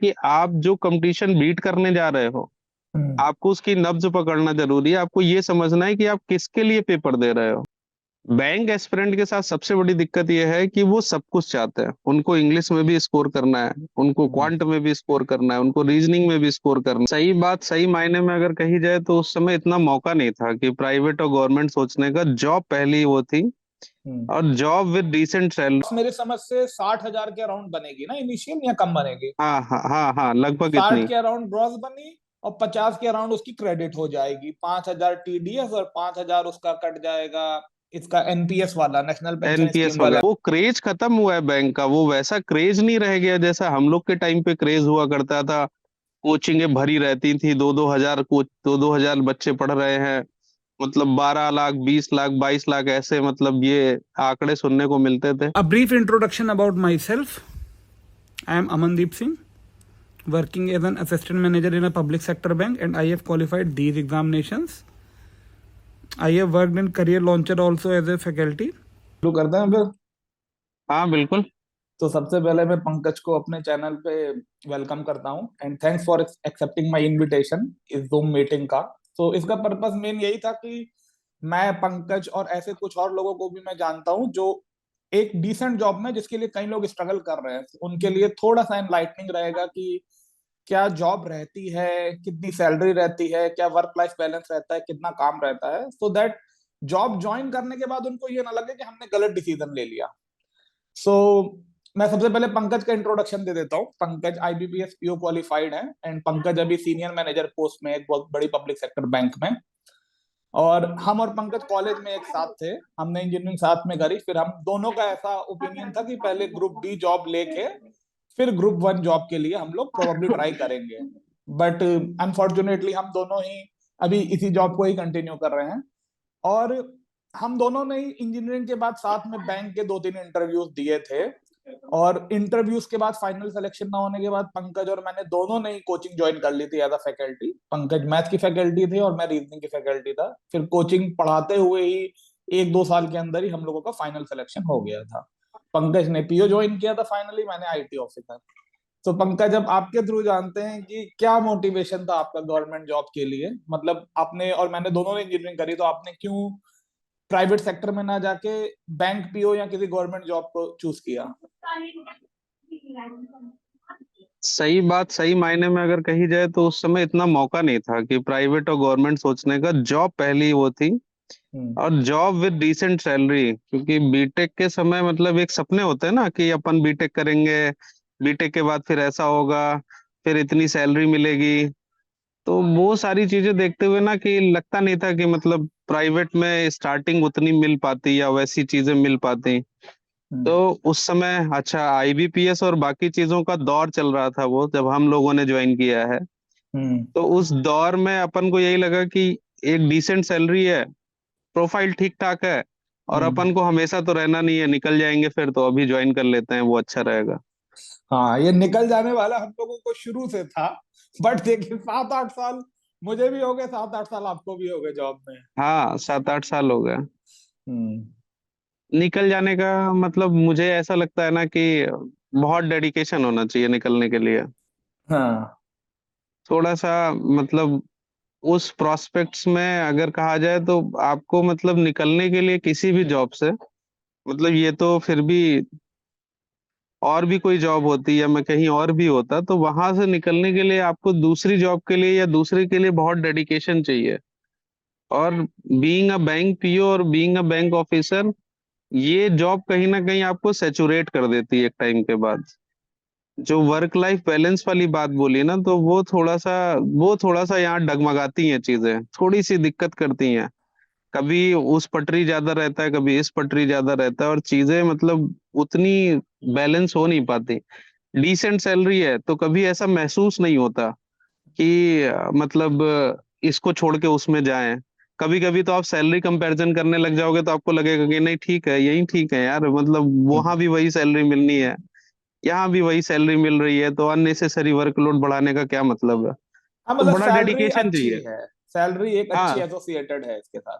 कि आप जो कंपटीशन बीट करने जा रहे हो, हम्म। आपको उसकी नब्ज पकड़ना जरूरी है। आपको ये समझना है कि आप किसके लिए पेपर दे रहे हो। बैंक एस्पिरेंट के साथ सबसे बड़ी दिक्कत यह है कि वो सब कुछ चाहते हैं। उनको इंग्लिश में भी स्कोर करना है, उनको हम्म। क्वांट में भी स्कोर करना है, उनको रीजनिंग में भी स्कोर करना है। सही बात सही मायने में अगर कही जाए तो उस समय इतना मौका नहीं था कि प्राइवेट और गवर्नमेंट सोचने का। जॉब पहली वो थी, हम्म। और जॉब विद डिसेंट सैलरी। मेरे समझ से 60,000 के अराउंड बनेगी ना इनिशियल, या कम बनेगी? हाँ हाँ हाँ हाँ, लगभग 60 इतनी। के अराउंड ग्रॉस बनी, और 50 के अराउंड उसकी क्रेडिट हो जाएगी। 5,000 टीडीएस और 5,000 उसका कट जाएगा, इसका एनपीएस वाला, नेशनल पेंशन एनपीएस स्कीम वाला। वगैरह, वो क्रेज खत्म हुआ है बैंक का। वो वैसा क्रेज नहीं रह गया जैसा हम लोग के टाइम पे क्रेज हुआ करता था। कोचिंगें भरी रहती थी, दो दो हजार कोच, दो दो हजार बच्चे पढ़ रहे हैं। मतलब 12 लाख, 20 लाख, 22 लाख, ऐसे मतलब ये आंकड़े सुनने को मिलते थे। A brief introduction about myself. I am Amandeep Singh, working as an assistant manager in a public sector bank, and I have qualified these examinations. I have worked in Career Launcher also as a faculty. शुरू करते हैं फिर। हाँ बिल्कुल। तो सबसे पहले मैं पंकज को अपने चैनल पे वेलकम करता हूँ, and thanks for accepting my invitation इस जूम मीटिंग का। तो इसका पर्पस मेन यही था कि मैं, पंकज और ऐसे कुछ और लोगों को भी मैं जानता हूँ जो एक डिसेंट जॉब में, जिसके लिए कई लोग स्ट्रगल कर रहे हैं, उनके लिए थोड़ा सा एनलाइटनिंग रहेगा कि क्या जॉब रहती है, कितनी सैलरी रहती है, क्या वर्क लाइफ बैलेंस रहता है, कितना काम रहता है, सो दैट जॉब ज्वाइन करने के बाद उनको ये ना लगे कि हमने गलत डिसीजन ले लिया। सो मैं सबसे पहले पंकज का इंट्रोडक्शन दे देता हूँ। पंकज आईबीपीएस पीओ क्वालिफाइड है, एंड पंकज अभी सीनियर मैनेजर पोस्ट में एक बहुत बड़ी पब्लिक सेक्टर बैंक में। और हम और पंकज कॉलेज में एक साथ थे, हमने इंजीनियरिंग साथ में करी। फिर हम दोनों का ऐसा ओपिनियन था कि पहले ग्रुप डी जॉब लेके फिर ग्रुप वन जॉब के लिए हम लोग प्रोबेबली ट्राई करेंगे। बट अनफॉर्चुनेटली हम दोनों ही अभी इसी जॉब को ही कंटिन्यू कर रहे हैं। और हम दोनों ने इंजीनियरिंग के बाद साथ में बैंक के 2-3 इंटरव्यूज दिए थे, और इंटरव्यूज के बाद फाइनल सिलेक्शन ना होने के बाद पंकज और मैंने दोनों ने ही कोचिंग ज्वाइन कर ली थी as a faculty. Pankaj math की फैकल्टी थे और मैं रीजनिंग की फैकल्टी था। फिर कोचिंग पढ़ाते हुए ही 1-2 साल के अंदर ही हम लोगों का फाइनल सिलेक्शन हो गया था। पंकज ने पीओ ज्वाइन किया था फाइनली, मैंने आईटी ऑफिसर। तो पंकज, अब आपके थ्रू जानते हैं कि क्या मोटिवेशन था आपका गवर्नमेंट जॉब के लिए। मतलब आपने और मैंने दोनों ने इंजीनियरिंग करी, तो आपने क्यों प्राइवेट सेक्टर में ना जाके बैंक पीओ या किसी गवर्नमेंट जॉब को चूज किया? सही बात सही मायने में अगर कही जाए तो उस समय इतना मौका नहीं था कि प्राइवेट और गवर्नमेंट सोचने का। जॉब पहली वो थी, हम्म। और जॉब विद डिसेंट सैलरी। क्योंकि बीटेक के समय मतलब एक सपने होते हैं ना कि अपन बीटेक करेंगे, बीटेक के बाद फिर ऐसा होगा, फिर इतनी सैलरी मिलेगी। तो वो सारी चीजें देखते हुए ना कि लगता नहीं था कि मतलब प्राइवेट में स्टार्टिंग उतनी मिल पाती या वैसी चीजें मिल पाती। तो हम्म। उस समय अच्छा आईबीपीएस और बाकी चीजों का दौर चल रहा था वो, जब हम लोगों ने ज्वाइन किया है। हम्म। तो उस दौर में अपन को यही लगा कि एक डिसेंट सैलरी है, प्रोफाइल ठीक ठाक है, और हम्म। अपन को हमेशा तो रहना नहीं है, निकल जाएंगे फिर, तो अभी ज्वाइन कर लेते हैं, वो अच्छा रहेगा। हाँ, ये निकल जाने वाला हम लोगों को शुरू से था। बट देखिए, 7-8 साल मुझे भी हो गए, 7-8 साल आपको भी हो गए जॉब में। हाँ 7-8 साल हो गए। हम्म। निकल जाने का मतलब मुझे ऐसा लगता है ना कि बहुत डेडिकेशन होना चाहिए निकलने के लिए। हाँ। थोड़ा सा मतलब उस प्रोस्पेक्ट्स में अगर कहा जाए तो आपको मतलब निकलने के लिए किसी भी जॉब से, मतलब ये तो फिर भी और भी कोई जॉब होती, या मैं कहीं और भी होता, तो वहां से निकलने के लिए आपको दूसरी जॉब के लिए या दूसरे के लिए बहुत डेडिकेशन चाहिए। और बीइंग अ बैंक पीओ और बीइंग अ बैंक ऑफिसर, ये जॉब कहीं ना कहीं आपको सेचुरेट कर देती है एक टाइम के बाद। जो वर्क लाइफ बैलेंस वाली बात बोली ना, तो वो थोड़ा सा यहाँ डगमगाती हैं चीजें, थोड़ी सी दिक्कत करती हैं। कभी उस पटरी ज्यादा रहता है, कभी इस पटरी ज्यादा रहता है, और चीजें मतलब उतनी बैलेंस हो नहीं पाती। डिसेंट सैलरी है तो कभी ऐसा महसूस नहीं होता कि मतलब इसको छोड़ के उसमें जाएं। कभी कभी तो आप सैलरी कंपैरिजन करने लग जाओगे तो आपको लगेगा कि नहीं ठीक है, यही ठीक है यार, मतलब वहां हम्म। भी वही सैलरी मिलनी है, यहाँ भी वही सैलरी मिल रही है, तो अननेसेसरी वर्कलोड बढ़ाने का क्या मतलब है। हाँ, तो मतलब बड़ा सैलरी डेडिकेशन अच्छी चाहिए। है। सैलरी एक अच्छी हाँ, एसोसिएटेड है इसके साथ।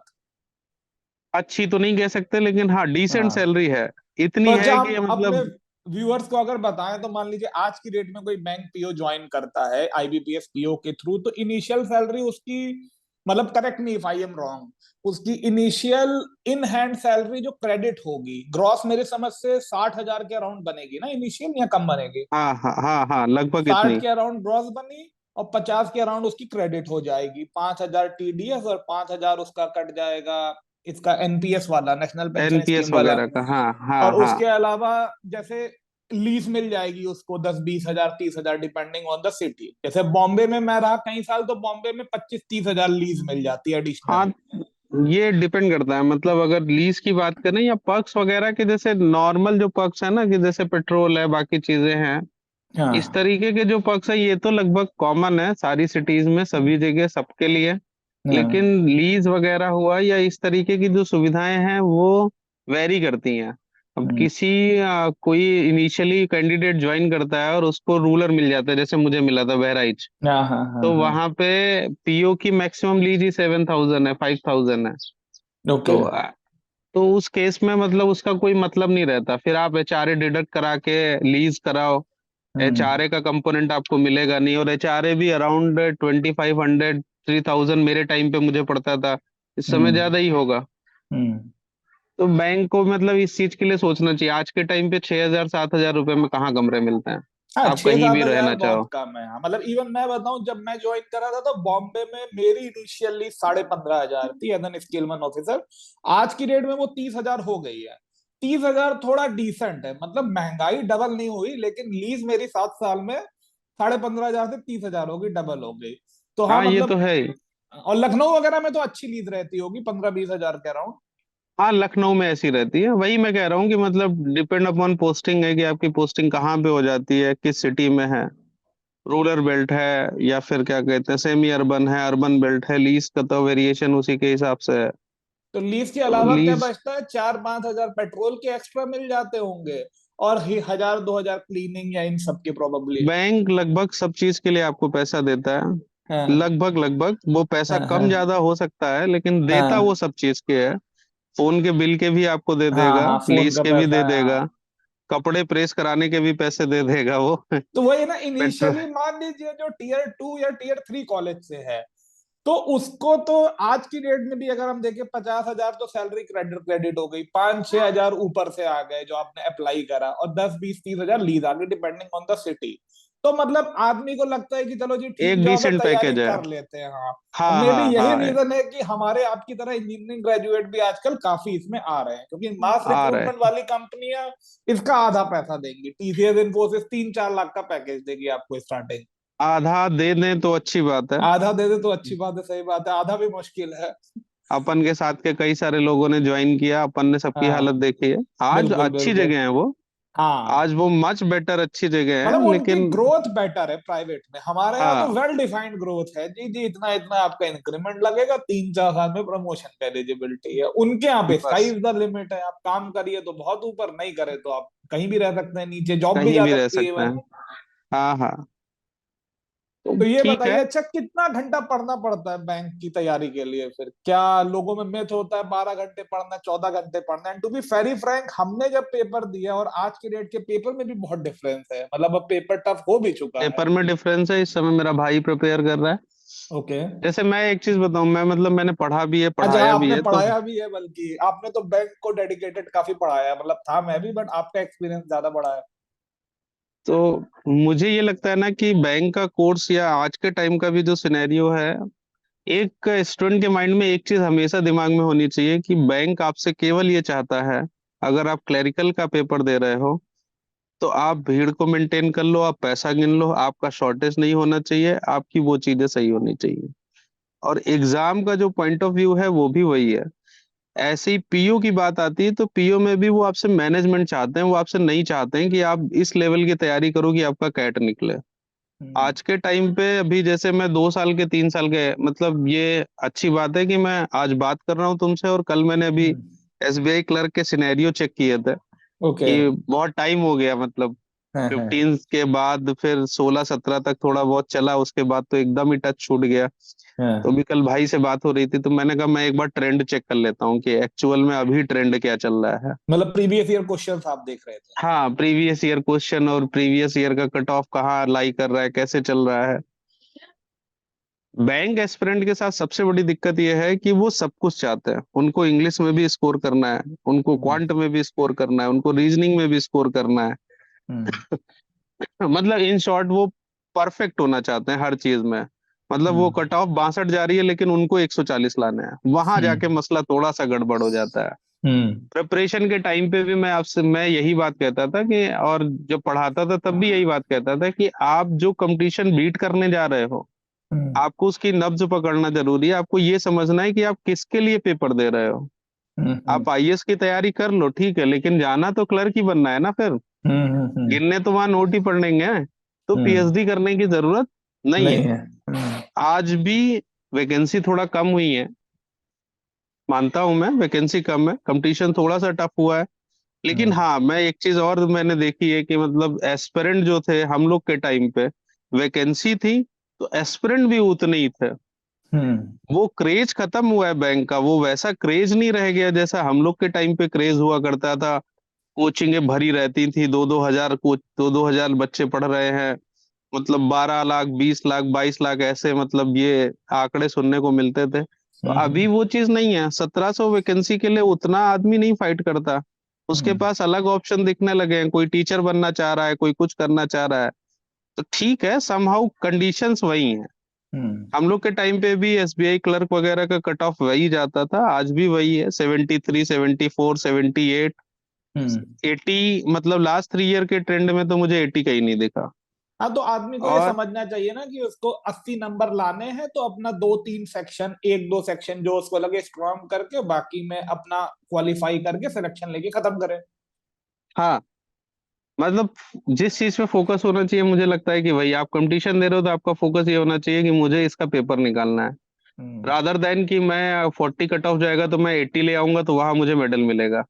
अच्छी तो नहीं कह सकते लेकिन हाँ डिसेंट हाँ। सैलरी है। तो इतनी अच्छा, है कि हम अपने मतलब व्यूअर्स को अगर बताएं तो मान लीजिए आज की डेट में कोई बैंक पीओ ज्वाइन करता है आईबीपीएस पीओ के थ्रू, तो इनिशियल सैलरी उसकी, मतलब correct me if I am wrong, उसकी इनिशियल इन हैंड सैलरी जो क्रेडिट होगी ग्रॉस, मेरे समझ से 60,000 के अराउंड बनेगी ना इनिशियल, या कम बनेगी? हाँ हाँ हाँ हाँ, लगभग 60 इतनी। के अराउंड ग्रॉस बनी, और 50 के अराउंड उसकी क्रेडिट हो जाएगी। 5,000 टीडीएस और 5,000 उसका कट जाएगा, इसका एनपीएस वाला, नेशनल पेंशन एनपीएस स्कीम वाला। वगैरह का, हाँ हाँ और हाँ। उसके अलावा जैसे लीज मिल जाएगी उसको 10-20 हजार 30,000 डिपेंडिंग ऑन द सिटी। जैसे बॉम्बे में मैं रहा कई साल, तो बॉम्बे में 25-30 हजार लीज मिल जाती है एडिशनल। हाँ, ये डिपेंड करता है, मतलब अगर लीज की बात करें या पर्क्स वगैरह के, जैसे नॉर्मल जो पर्क्स है ना, कि जैसे पेट्रोल है, बाकी चीजें हैं, इस हाँ तरीके के जो पर्क्स है ये तो लगभग कॉमन है सारी सिटीज में, सभी जगह सबके लिए। लेकिन हाँ। लीज वगैरह हुआ या इस तरीके की जो सुविधाएं हैं वो वेरी करती हैं। अब हम्म, किसी कोई इनिशियली कैंडिडेट ज्वाइन करता है और उसको रूलर मिल जाता है, जैसे मुझे मिला था बहराइच, हाँ हाँ हाँ तो हाँ। वहां पे पीओ की मैक्सिमम लीज ही 7,000 है, 5,000 है। ओके। तो तो उस केस में मतलब उसका कोई मतलब नहीं रहता, फिर आप एचआरए डिडक्ट करा के लीज कराओ, हम्म एचआरए का कंपोनेंट आपको मिलेगा नहीं, और एचआरए भी अराउंड 2,500 3,000 मेरे टाइम पे मुझे पड़ता था, इस समय हम्म ज्यादा ही होगा। हम्म। तो बैंक को मतलब इस चीज के लिए सोचना चाहिए, आज के टाइम पे 6,000 7,000 रुपए में कहाँ कमरे मिलते हैं, हाँ, आप छह कहीं सात भी हजार रहना बहुत चाहो। कम है। हाँ, मतलब इवन मैं बताऊं, जब मैं ज्वाइन करा था तो बॉम्बे में मेरी इनिशियली 15,500 थी एज एन स्किलमैन ऑफिसर। आज की डेट में वो 30,000 हो गई है। 30,000 थोड़ा डिसेंट है, मतलब महंगाई डबल नहीं हुई, लेकिन लीज मेरी 7 साल में 15,500 से 30,000 हो गई, डबल हो गई। तो हाँ हाँ ये तो मतलब, है ही। और लखनऊ वगैरह में तो अच्छी लीज रहती होगी 15-20 हजार के अराउंड। हाँ, लखनऊ में ऐसी रहती है, वही मैं कह रहा हूँ कि मतलब डिपेंड अपॉन पोस्टिंग है, कि आपकी पोस्टिंग कहाँ पे हो जाती है, किस सिटी में है, रूरल बेल्ट है या फिर क्या कहते हैं सेमी अर्बन है, अर्बन बेल्ट है, लीज का तो वेरिएशन उसी के हिसाब से है। तो लीज के तो अलावा क्या लीज, बचता है? 4-5 हजार पेट्रोल के एक्स्ट्रा मिल जाते होंगे, और 1,000-2,000 क्लीनिंग या इन सब के प्रोबेबली। बैंक लगभग सब चीज के लिए आपको पैसा देता है, हाँ लगभग लगभग, वो पैसा हाँ कम हाँ ज्यादा हो सकता है लेकिन देता वो हाँ सब चीज के है। फोन के बिल के भी आपको दे हाँ देगा, हाँ, फोन लीज का के भी पैसा दे है, देगा, हाँ। कपड़े प्रेस कराने के भी पैसे दे देगा वो। तो वही ना, पेट्रोल। इनिशियली मान लीजिए जो टियर 2 या टियर 3 कॉलेज से है, तो उसको तो आज की डेट में भी अगर हम देखें 50,000 तो सैलरी क्रेडिट क्रेडिट हो गई, 5-6 हजार ऊपर से आ गए जो आपने अप्लाई करा, और 10-20-30 हजार लीज आ गई डिपेंडिंग ऑन द सिटी। तो मतलब आदमी को लगता है कि चलो जी ठीक एक जॉब है, डिसेंट तैयारी पैकेज है। कर लेते हैं। हाँ, और हाँ मे भी हाँ यही हाँ, रीजन है कि हमारे आपकी तरह इंजीनियरिंग ग्रेजुएट भी आजकल काफी इसमें आ रहे हैं, क्योंकि मास आ रहे रिक्रूटमेंट वाली कंपनियां इसका आधा पैसा देंगी। टीसीएस इन्फोसिस 3-4 लाख का पैकेज देगी आपको स्टार्टिंग। आधा दे दें तो अच्छी बात है। आधा दे दे तो अच्छी बात है, सही बात है, आधा भी मुश्किल है। अपन के साथ के कई सारे लोगों ने ज्वाइन किया, अपन ने सबकी हालत हाँ देखी है। आज बिल्कुल अच्छी बिल्कुल। जगह है वो, हाँ, आज वो मच बेटर अच्छी जगह मतलब है, उनकी लेकिन ग्रोथ बेटर है प्राइवेट में। हमारे यहाँ तो हाँ, वेल डिफाइंड ग्रोथ है जी जी, इतना इतना आपका इंक्रीमेंट लगेगा, 3-4 साल में प्रमोशन का एलिजिबिलिटी है। उनके यहाँ पे स्काई बस इज द लिमिट है, आप काम करिए तो बहुत ऊपर, नहीं करे तो आप कहीं भी रह सकते हैं, नीचे जॉब भी कहीं जा भी रह सकती है सकते इवन। हैं। हाँ हाँ, तो तो ये ठीक बताइए, है। अच्छा कितना घंटा पढ़ना पड़ता है बैंक की तैयारी के लिए? फिर क्या लोगों में मिथ होता है 12 घंटे पढ़ना, 14 घंटे पढ़ना? And to be very frank, हमने जब पेपर दिया और आज के डेट के पेपर में भी बहुत डिफरेंस है, मतलब अब पेपर टफ हो भी चुका है। पेपर में डिफरेंस है, इस समय मेरा भाई प्रिपेयर कर रहा है। ओके। जैसे मैं एक चीज बताऊं, मैं मतलब मैंने पढ़ा भी है, अच्छा, पढ़ाया भी आपने है, तो पढ़ाया भी है, बल्कि आपने तो बैंक को डेडिकेटेड काफी पढ़ाया है, मतलब था मैं भी, बट आपका एक्सपीरियंस ज्यादा बड़ा है। तो मुझे ये लगता है ना कि बैंक का कोर्स या आज के टाइम का भी जो सिनेरियो है, एक स्टूडेंट के माइंड में एक चीज हमेशा दिमाग में होनी चाहिए कि बैंक आपसे केवल ये चाहता है, अगर आप क्लरिकल का पेपर दे रहे हो तो आप भीड़ को मेंटेन कर लो, आप पैसा गिन लो, आपका शॉर्टेज नहीं होना चाहिए, आपकी वो चीजें सही होनी चाहिए। और एग्जाम का जो पॉइंट ऑफ व्यू है वो भी वही है। ऐसे ही पीओ की बात आती है तो पीओ में भी वो आपसे मैनेजमेंट चाहते हैं, वो आपसे नहीं चाहते हैं कि आप इस लेवल की तैयारी करो कि आपका कैट निकले। हम्म आज के टाइम पे अभी जैसे मैं 2 साल के 3 साल के, मतलब ये अच्छी बात है कि मैं आज बात कर रहा हूँ तुमसे, और कल मैंने अभी हम्म। एसबीआई क्लर्क के सिनेरियो चेक किए थे ओके। कि बहुत टाइम हो गया, मतलब हाँ, हाँ, 15 के बाद फिर 16-17 तक थोड़ा बहुत चला, उसके बाद तो एकदम ही टच छूट गया। तो हाँ। अभी कल भाई से बात हो रही थी, तो मैंने कहा मैं एक बार ट्रेंड चेक कर लेता हूँ कि एक्चुअल में अभी ट्रेंड क्या चल रहा है। मतलब प्रीवियस ईयर क्वेश्चंस आप देख रहे थे? हाँ, प्रीवियस ईयर क्वेश्चन और प्रीवियस ईयर का कट ऑफ कहाँ लाई कर रहा है, कैसे चल रहा है। बैंक एस्पिरेंट के साथ सबसे बड़ी दिक्कत यह है कि वो सब कुछ चाहते हैं। उनको इंग्लिश में भी स्कोर करना है, उनको हम्म, क्वांट में भी स्कोर करना है, उनको रीजनिंग में भी स्कोर करना है। हम्म, मतलब इन शॉर्ट वो परफेक्ट होना चाहते हैं हर चीज में। मतलब वो हम्म, कट ऑफ 62 जा रही है, लेकिन उनको 140 लाने हैं, वहां जाके हम्म, मसला थोड़ा सा गड़बड़ हो जाता है। हम्म, प्रिपरेशन के टाइम पे भी मैं यही बात कहता था कि, और जब पढ़ाता था तब भी यही बात कहता था कि आप जो कंपटीशन बीट करने जा रहे हो, हम्म, आपको उसकी नब्ज पकड़ना जरूरी है। आपको ये समझना है कि आप किसके लिए पेपर दे रहे हो। हम्म, आप आईएएस की तैयारी कर लो, ठीक है, लेकिन जाना तो क्लर्क ही बनना है ना फिर। हम्म, गिनने तो वहां नोट ही पढ़ेंगे, तो हम्म, पीएचडी करने की जरूरत नहीं नहीं है। है। आज भी वैकेंसी थोड़ा कम हुई है, मानता हूं मैं, वैकेंसी कम है, कंपटीशन थोड़ा सा टफ हुआ है। लेकिन हम्म, हाँ, मैं एक चीज और मैंने देखी है कि मतलब एस्पिरेंट जो थे हम लोग के टाइम पे, वैकेंसी थी तो एस्पिरेंट भी उतने ही थे। हम्म, वो क्रेज खत्म हुआ है बैंक का, वो वैसा क्रेज नहीं रह गया जैसा हम लोग के टाइम पे क्रेज हुआ करता था। कोचिंगें भरी रहती थी, 2-2 हजार कोच, 2-2 हजार बच्चे पढ़ रहे हैं। मतलब 12 लाख, 20 लाख, 22 लाख, ऐसे मतलब ये आंकड़े सुनने को मिलते थे। तो अभी हम्म, वो चीज नहीं है। 1700 वैकेंसी के लिए उतना आदमी नहीं फाइट करता। उसके हम्म, पास अलग ऑप्शन दिखने लगे हैं, कोई टीचर बनना चाह रहा है, कोई कुछ करना चाह रहा है। तो ठीक है, समहाउ कंडीशंस वही हैं। हम्म, हम लोग के टाइम पे भी एसबीआई क्लर्क वगैरह का कट ऑफ वही जाता था, आज भी वही है, 73, 74, 78, हम्म। 80। मतलब लास्ट 3 ईयर के ट्रेंड में तो मुझे 80 का ही नहीं दिखा। हाँ, तो आदमी को ये और समझना चाहिए ना कि उसको 80 नंबर लाने हैं, तो अपना दो तीन सेक्शन, एक दो सेक्शन जो उसको लगे स्ट्रांग करके, बाकी में अपना क्वालिफाई करके सिलेक्शन लेके खत्म करे। हाँ, मतलब जिस चीज पे फोकस होना चाहिए, मुझे लगता है कि भाई आप कंपटीशन दे रहे हो तो आपका फोकस ये होना चाहिए कि मुझे इसका पेपर निकालना है, हम्म, रादर देन कि मैं 40 कट ऑफ जाएगा तो मैं 80 ले आऊंगा तो वहां मुझे मेडल मिलेगा।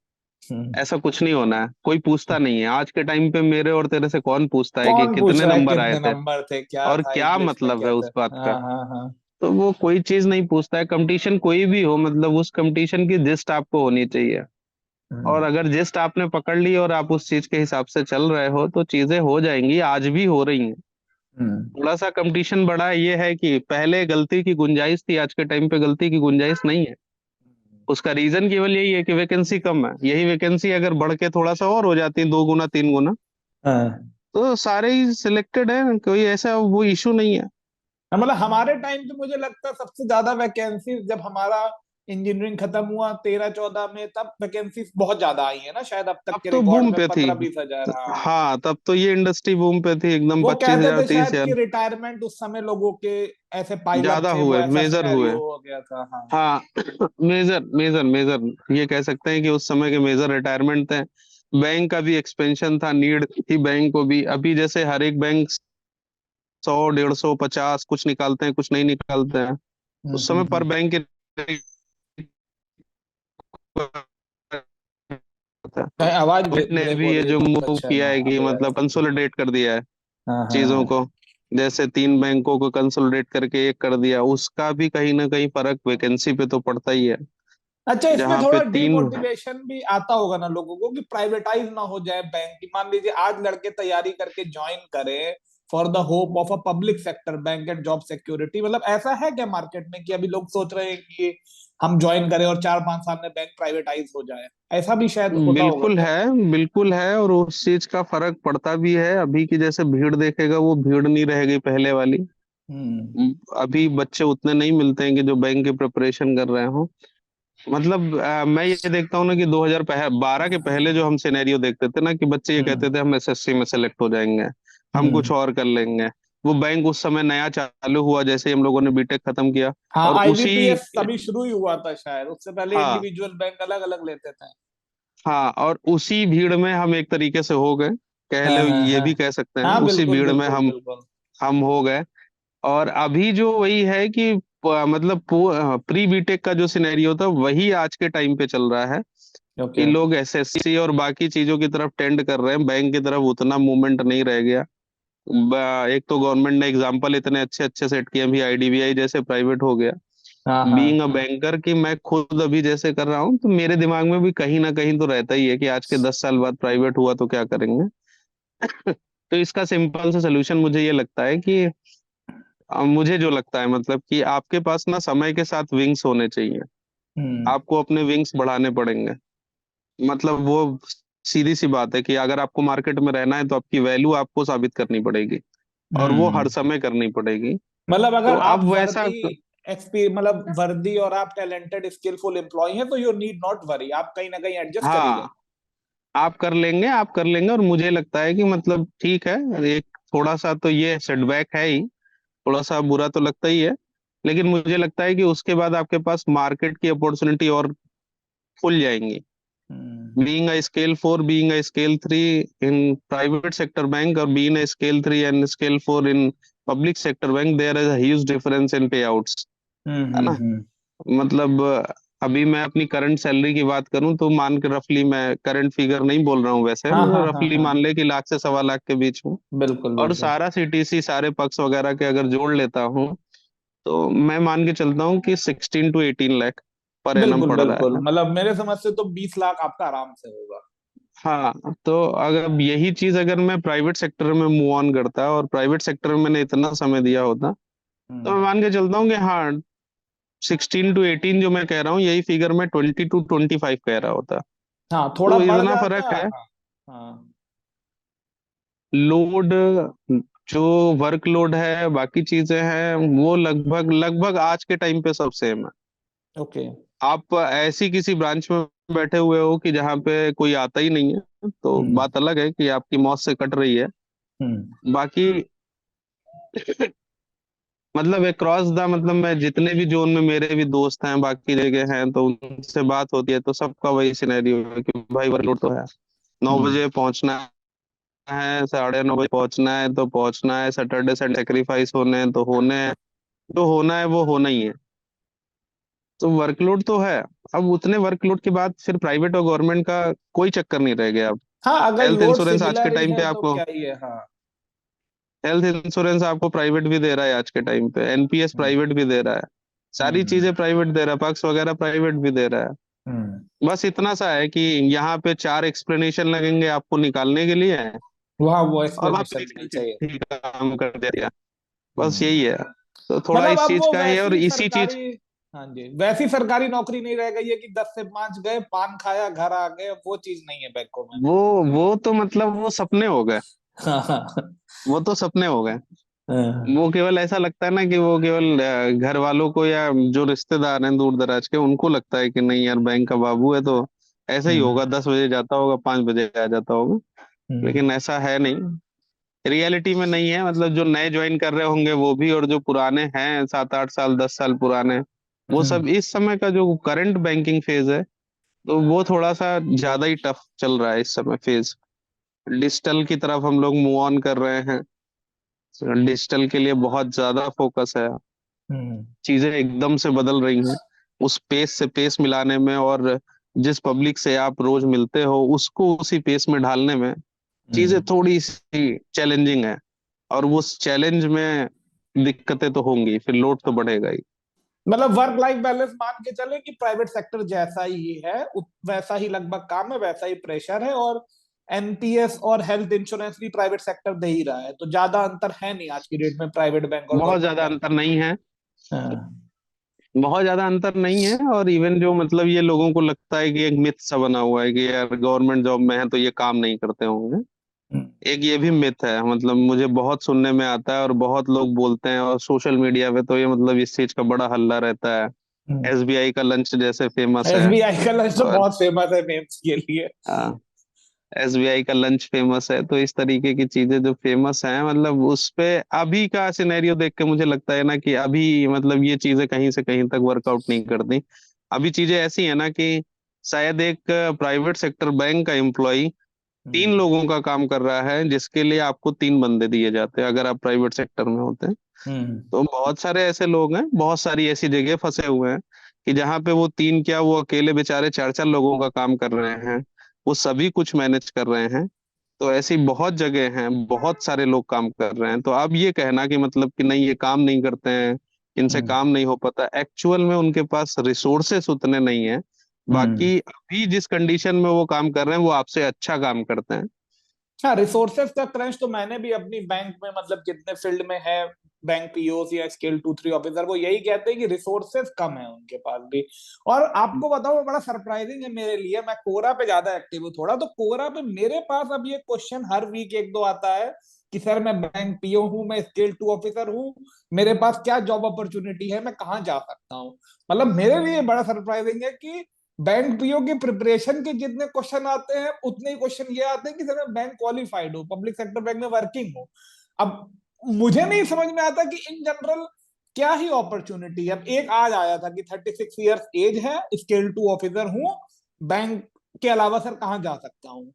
हम्म। ऐसा कुछ नहीं होना है, कोई पूछता नहीं है आज के टाइम पे। मेरे और तेरे से कौन पूछता है कि कौन पूछ कितने रहा है नंबर आए कितने थे नंबर थे, क्या और था क्या इंग्लिश में, मतलब क्या है था? उस बात का। हाँ, हाँ, हाँ। तो वो कोई चीज नहीं पूछता है। कंपटीशन कोई भी हो, मतलब उस कंपटीशन की जिस्ट आपको होनी चाहिए। और हम्म, अगर जिस्ट आपने पकड़ ली और आप उस चीज के हिसाब से चल रहे हो तो चीजें हो जाएंगी, आज भी हो रही हैं। हम्म, थोड़ा सा कंपटीशन बढ़ा है, ये है कि पहले गलती की गुंजाइश थी, आज के टाइम पे गलती की गुंजाइश नहीं है। उसका रीजन केवल यही है कि वैकेंसी कम है। यही वैकेंसी अगर बढ़ के थोड़ा सा और हो जाती, 2 गुना 3 गुना, हाँ। तो सारे ही सिलेक्टेड है, कोई ऐसा वो इशू नहीं है। मतलब हमारे टाइम पे मुझे लगता है सबसे ज्यादा वैकेंसी जब हमारा इंजीनियरिंग खत्म हुआ 13-14 में, तब वैकेंसी बहुत ज्यादा आई है ना, शायद अब तक अब के तो रिकॉर्ड बूम में पे थी। 15-20 हजार। हाँ। हाँ, तब तो ये इंडस्ट्री बूम पे थी एकदम, वो पच्चीस कहते हजार थे तीस शायद कि हजार रिटायरमेंट उस समय लोगों के ऐसे पाइलअप ज्यादा थे, वो हुए, ऐसा मेजर हुए। सिनेरियो हो गया था। हाँ। हाँ, मेजर मेजर मेजर ये कह सकते हैं कि उस समय के मेजर रिटायरमेंट थे। बैंक का भी एक्सपेंशन था, नीड थी बैंक को भी। अभी जैसे हर एक बैंक 100, 150, 50 कुछ निकालते हैं, कुछ नहीं निकालते हैं। हम्म, उस समय पर बैंक के आवाज ने ब्रेक भी हो ये रही है, जो बहुत मूव अच्छा है। किया हाँ, है कि अभी आया। मतलब कंसोलिडेट कर दिया है हाँ, हाँ, चीजों हाँ। को। जैसे 3 बैंकों को कंसोलिडेट करके एक कर दिया, उसका भी कहीं ना कहीं फर्क वैकेंसी पे तो पड़ता ही है। अच्छा, इसमें जहाँ पे थोड़ा तीन डिमोटिवेशन भी आता होगा ना लोगों को कि प्राइवेटाइज ना हो जाए बैंक की। मान लीजिए आज लड़के तैयारी करके ज्वाइन करें for the hope of a public sector bank and job security, मतलब ऐसा है क्या मार्केट में कि अभी लोग सोच रहे हैं कि हम ज्वाइन करें और 4-5 साल में बैंक प्राइवेटाइज हो जाए? ऐसा भी शायद होता होगा बिल्कुल क्या? है, बिल्कुल है, और उस चीज का फर्क पड़ता भी है। अभी की जैसे भीड़ देखेगा, वो भीड़ नहीं रहेगी पहले वाली। हम्म, अभी बच्चे उतने नहीं मिलते हैं कि जो बैंक की प्रिपरेशन कर रहे हो। मतलब मैं ये देखता हूँ ना कि 2012 के पहले जो हम सिनेरियो देखते थे ना, कि बच्चे ये कहते हम्म, थे हम एसएससी में सेलेक्ट हो जाएंगे, हम कुछ हम्म। और कर लेंगे। वो बैंक उस समय नया चालू हुआ, जैसे ही हम लोगों ने बीटेक खत्म किया। हाँ, और उसी आईबीपीएस तभी शुरू ही हुआ था शायद, उससे पहले हाँ, इंडिविजुअल बैंक अलग अलग लेते थे। हाँ, और उसी भीड़ में हम एक तरीके से हो गए, कह हाँ, लो, हाँ, ये हाँ। भी कह सकते हैं, हाँ, उसी बिल्कुल, भीड़ में बिल्कुल, बिल्कुल। हम हो गए। और अभी जो वही है कि मतलब प्री बीटेक का जो सिनेरियो था वही आज के टाइम पे चल रहा है। ओके। कि लोग एसएससी और बाकी चीजों की तरफ टेंड कर रहे हैं, बैंक की तरफ उतना मूवमेंट नहीं रह गया। एक तो गवर्नमेंट ने एग्जाम्पल इतने अच्छे अच्छे सेट किए, अभी आईडीबीआई जैसे प्राइवेट हो गया। हाँ हाँ। बीइंग अ बैंकर कि मैं खुद अभी जैसे कर रहा हूँ, तो मेरे दिमाग में भी कहीं ना कहीं तो रहता ही है कि आज के 10 साल बाद प्राइवेट हुआ तो क्या करेंगे। तो इसका सिंपल सा सोल्यूशन मुझे ये लगता है कि मुझे जो लगता है मतलब कि आपके पास ना समय के साथ विंग्स होने चाहिए। हम्म आपको अपने विंग्स बढ़ाने पड़ेंगे। मतलब वो सीधी सी बात है कि अगर आपको मार्केट में रहना है तो आपकी वैल्यू आपको साबित करनी पड़ेगी, और वो हर हम्म। समय करनी पड़ेगी। मतलब अगर तो आप अब वैसा वर्दी मतलब वर्दी और आप टैलेंटेड स्किलफुल एम्प्लॉय हैं तो यू नीड नॉट वरी, आप कहीं ना कहीं एडजस्ट कर ही हाँ, लेंगे। आप कर लेंगे, आप कर लेंगे। और मुझे लगता है कि मतलब ठीक है, एक थोड़ा सा तो ये सेटबैक है ही, थोड़ा सा बुरा तो लगता ही है, लेकिन मुझे लगता है कि उसके बाद आपके पास मार्केट की अपॉर्चुनिटी और खुल जाएंगी। Hmm being a scale 4, being a scale 3 in private sector bank, और being a scale 3 and scale 4 in public sector bank, there is a huge difference in payouts, है ना। हम्म। मतलब अभी मैं अपनी करंट सैलरी की बात करूं तो मान के रफली, मैं करंट फिगर नहीं बोल रहा हूँ वैसे, हाँ हाँ मतलब हाँ रफली हाँ। मान ले कि लाख से 1.25 लाख के बीच हूँ। बिल्कुल और बिल्कुल। सारा सीटीसी सारे पक्ष वगैरह के अगर जोड़ लेता हूँ तो मैं मान के चलता हूँ कि 16 to 18 लाख पर एनम बिल्कुल पड़ रहा बिल्कुल, है। मतलब मेरे समझ से तो 20 लाख आपका आराम से होगा। हाँ, तो अगर यही चीज अगर मैं प्राइवेट सेक्टर में मूव ऑन करता और प्राइवेट सेक्टर में मैंने इतना समय दिया होता, तो मैं हम्म। मान के चलता हूँ कि हाँ, 16 to 18 जो मैं कह रहा हूँ यही फिगर मैं 20 to 25 कह रहा होता। हाँ, थोड़ा तो बढ़ इतना जाता। फर्क है। हाँ हाँ। लोड, जो वर्कलोड है, बाकी चीजें हैं, वो लगभग लगभग आज के टाइम पे सब सेम है। ओके। आप ऐसी किसी ब्रांच में बैठे हुए हो कि जहाँ पे कोई आता ही नहीं है, तो हम्म बात अलग है कि आपकी मौत से कट रही है। हम्म बाकी मतलब अक्रॉस द, मतलब मैं जितने भी जोन में मेरे भी दोस्त हैं, बाकी जगह हैं, तो उनसे बात होती है तो सबका वही सिनेरियो है कि भाई वर्कलोड तो है। 9 बजे हम्म पहुंचना है, 9:30 बजे पहुंचना है तो पहुंचना है, सैटरडे संडे सेक्रीफाइस होने हैं तो होने हैं, जो होना है वो होना ही है। तो वर्कलोड तो है। अब उतने वर्कलोड के बाद फिर प्राइवेट और गवर्नमेंट का कोई चक्कर नहीं रह गया अब। हाँ, अगर हेल्थ लोड इंश्योरेंस आज के सिमिलर ही टाइम पे है तो आपको क्या ही है। हाँ। हेल्थ इंश्योरेंस आपको प्राइवेट भी दे रहा है आज के टाइम पे, एनपीएस हम्म प्राइवेट भी दे रहा है, सारी हम्म चीजें प्राइवेट दे रहा है, पक्ष वगैरह प्राइवेट भी दे रहा है। हम्म। बस इतना सा है कि यहाँ पे 4 एक्सप्लेनेशन लगेंगे आपको निकालने के लिए, वहाँ वो और वहां एक्सप्लेनेशन नहीं पे चाहिए। ठीक काम कर दिया। बस हम्म। यही है। तो थोड़ा मतलब इस अब चीज वो का है, और वैसी इसी चीज, सरकारी। हाँ जी, वैसी सरकारी नौकरी नहीं रह गई है कि 10 से 5 गए, पान खाया, घर आ गए, वो चीज नहीं है बैंकों में। वो वो तो मतलब वो सपने हो गए। हाँ हाँ वो तो सपने हो गए। हाँ। वो केवल ऐसा लगता है ना कि वो केवल घर वालों को या जो रिश्तेदार हैं दूर दराज के, उनको लगता है कि नहीं यार बैंक का बाबू है तो ऐसा ही हम्म होगा, 10 बजे जाता होगा, 5 बजे आ जाता होगा। हम्म लेकिन ऐसा है नहीं, रियलिटी में नहीं है। मतलब जो नए ज्वाइन कर रहे होंगे वो भी, और जो पुराने हैं 7-8 साल 10 साल पुराने, वो सब हम्म इस समय का जो करंट बैंकिंग फेज है, तो वो थोड़ा सा ज्यादा ही टफ चल रहा है इस समय फेज। डिजिटल की तरफ हम लोग मूव ऑन कर रहे हैं, डिजिटल के लिए बहुत ज्यादा फोकस है, हम्म चीजें एकदम से बदल रही हैं। उस पेस से पेस मिलाने में, और जिस पब्लिक से आप रोज मिलते हो उसको उसी पेस में ढालने में चीजें हम्म। थोड़ी सी चैलेंजिंग है। और उस चैलेंज में दिक्कतें तो होंगी, फिर लोड तो बढ़ेगा ही। मतलब वर्क लाइफ बैलेंस मान के चले कि प्राइवेट सेक्टर जैसा ही है, वैसा ही लगभग काम है, वैसा ही प्रेशर है, और एनपीएस और हेल्थ इंश्योरेंस भी प्राइवेट सेक्टर दे ही रहा है, तो ज्यादा अंतर है नहीं आज की डेट में प्राइवेट बैंक और बहुत गवर्नमेंट ज्यादा बैंक। अंतर नहीं है। हाँ। बहुत ज्यादा अंतर नहीं है। और इवन जो मतलब ये लोगों को लगता है कि एक मिथ सा बना हुआ है कि यार गवर्नमेंट जॉब में है तो ये काम नहीं करते होंगे, हम्म एक ये भी मिथ है। मतलब मुझे बहुत सुनने में आता है और बहुत लोग बोलते हैं, और सोशल मीडिया पे तो ये मतलब इस चीज का बड़ा हल्ला रहता है। एसबीआई का लंच जैसे फेमस है, एसबीआई का लंच तो और बहुत फेमस है मेम्स के लिए। एसबीआई का लंच फेमस है, तो इस तरीके की चीजें जो फेमस हैं, मतलब उस पे अभी का सिनेरियो देख के मुझे लगता है ना कि अभी मतलब ये चीजें कहीं से कहीं तक वर्कआउट नहीं करती। अभी चीजें ऐसी है ना कि शायद एक प्राइवेट सेक्टर बैंक का एम्प्लॉय तीन हम्म लोगों का काम कर रहा है, जिसके लिए आपको 3 बंदे दिए जाते हैं अगर आप प्राइवेट सेक्टर में होते हैं। हम्म तो बहुत सारे ऐसे लोग हैं, बहुत सारी ऐसी जगह फंसे हुए हैं कि जहाँ पे वो तीन क्या, वो अकेले बेचारे चार चार लोगों का काम कर रहे हैं, वो सभी कुछ मैनेज कर रहे हैं। तो ऐसी बहुत जगह हैं, बहुत सारे लोग काम कर रहे हैं। तो अब ये कहना कि मतलब कि नहीं ये काम नहीं करते हैं, इनसे हम्म काम नहीं हो पाता, एक्चुअल में उनके पास रिसोर्सेस उतने नहीं है। हम्म। बाकी अभी जिस कंडीशन में वो काम कर रहे हैं वो आपसे अच्छा काम करते हैं। हाँ, रिसोर्सेज का क्रंच तो मैंने भी अपनी बैंक में, मतलब जितने फील्ड में है, बैंक पीओस या स्केल 2 3 ऑफिसर, वो यही कहते हैं कि रिसोर्सेज कम है उनके पास भी। और आपको बताओ, वो बड़ा सरप्राइजिंग है मेरे लिए, मैं कोरा पे ज्यादा एक्टिव हूँ थोड़ा, तो कोरा पे मेरे पास अब ये क्वेश्चन हर वीक एक दो आता है कि सर मैं बैंक पीओ हूँ, मैं स्केल 2 ऑफिसर हूँ, मेरे पास क्या जॉब अपॉर्चुनिटी है, मैं कहाँ जा सकता हूँ। मतलब मेरे लिए बड़ा सरप्राइजिंग है कि बैंक पीओ की प्रिपरेशन के जितने क्वेश्चन आते हैं उतने ही क्वेश्चन ये आते हैं कि सर मैं बैंक क्वालिफाइड हूँ, पब्लिक सेक्टर बैंक में वर्किंग हूँ। अब मुझे नहीं समझ में आता कि इन जनरल क्या ही अपॉर्चुनिटी है। अब एक आज आया था कि 36 ईयर्स एज है, स्केल 2 ऑफिसर हूँ, बैंक के अलावा सर कहाँ जा सकता हूँ।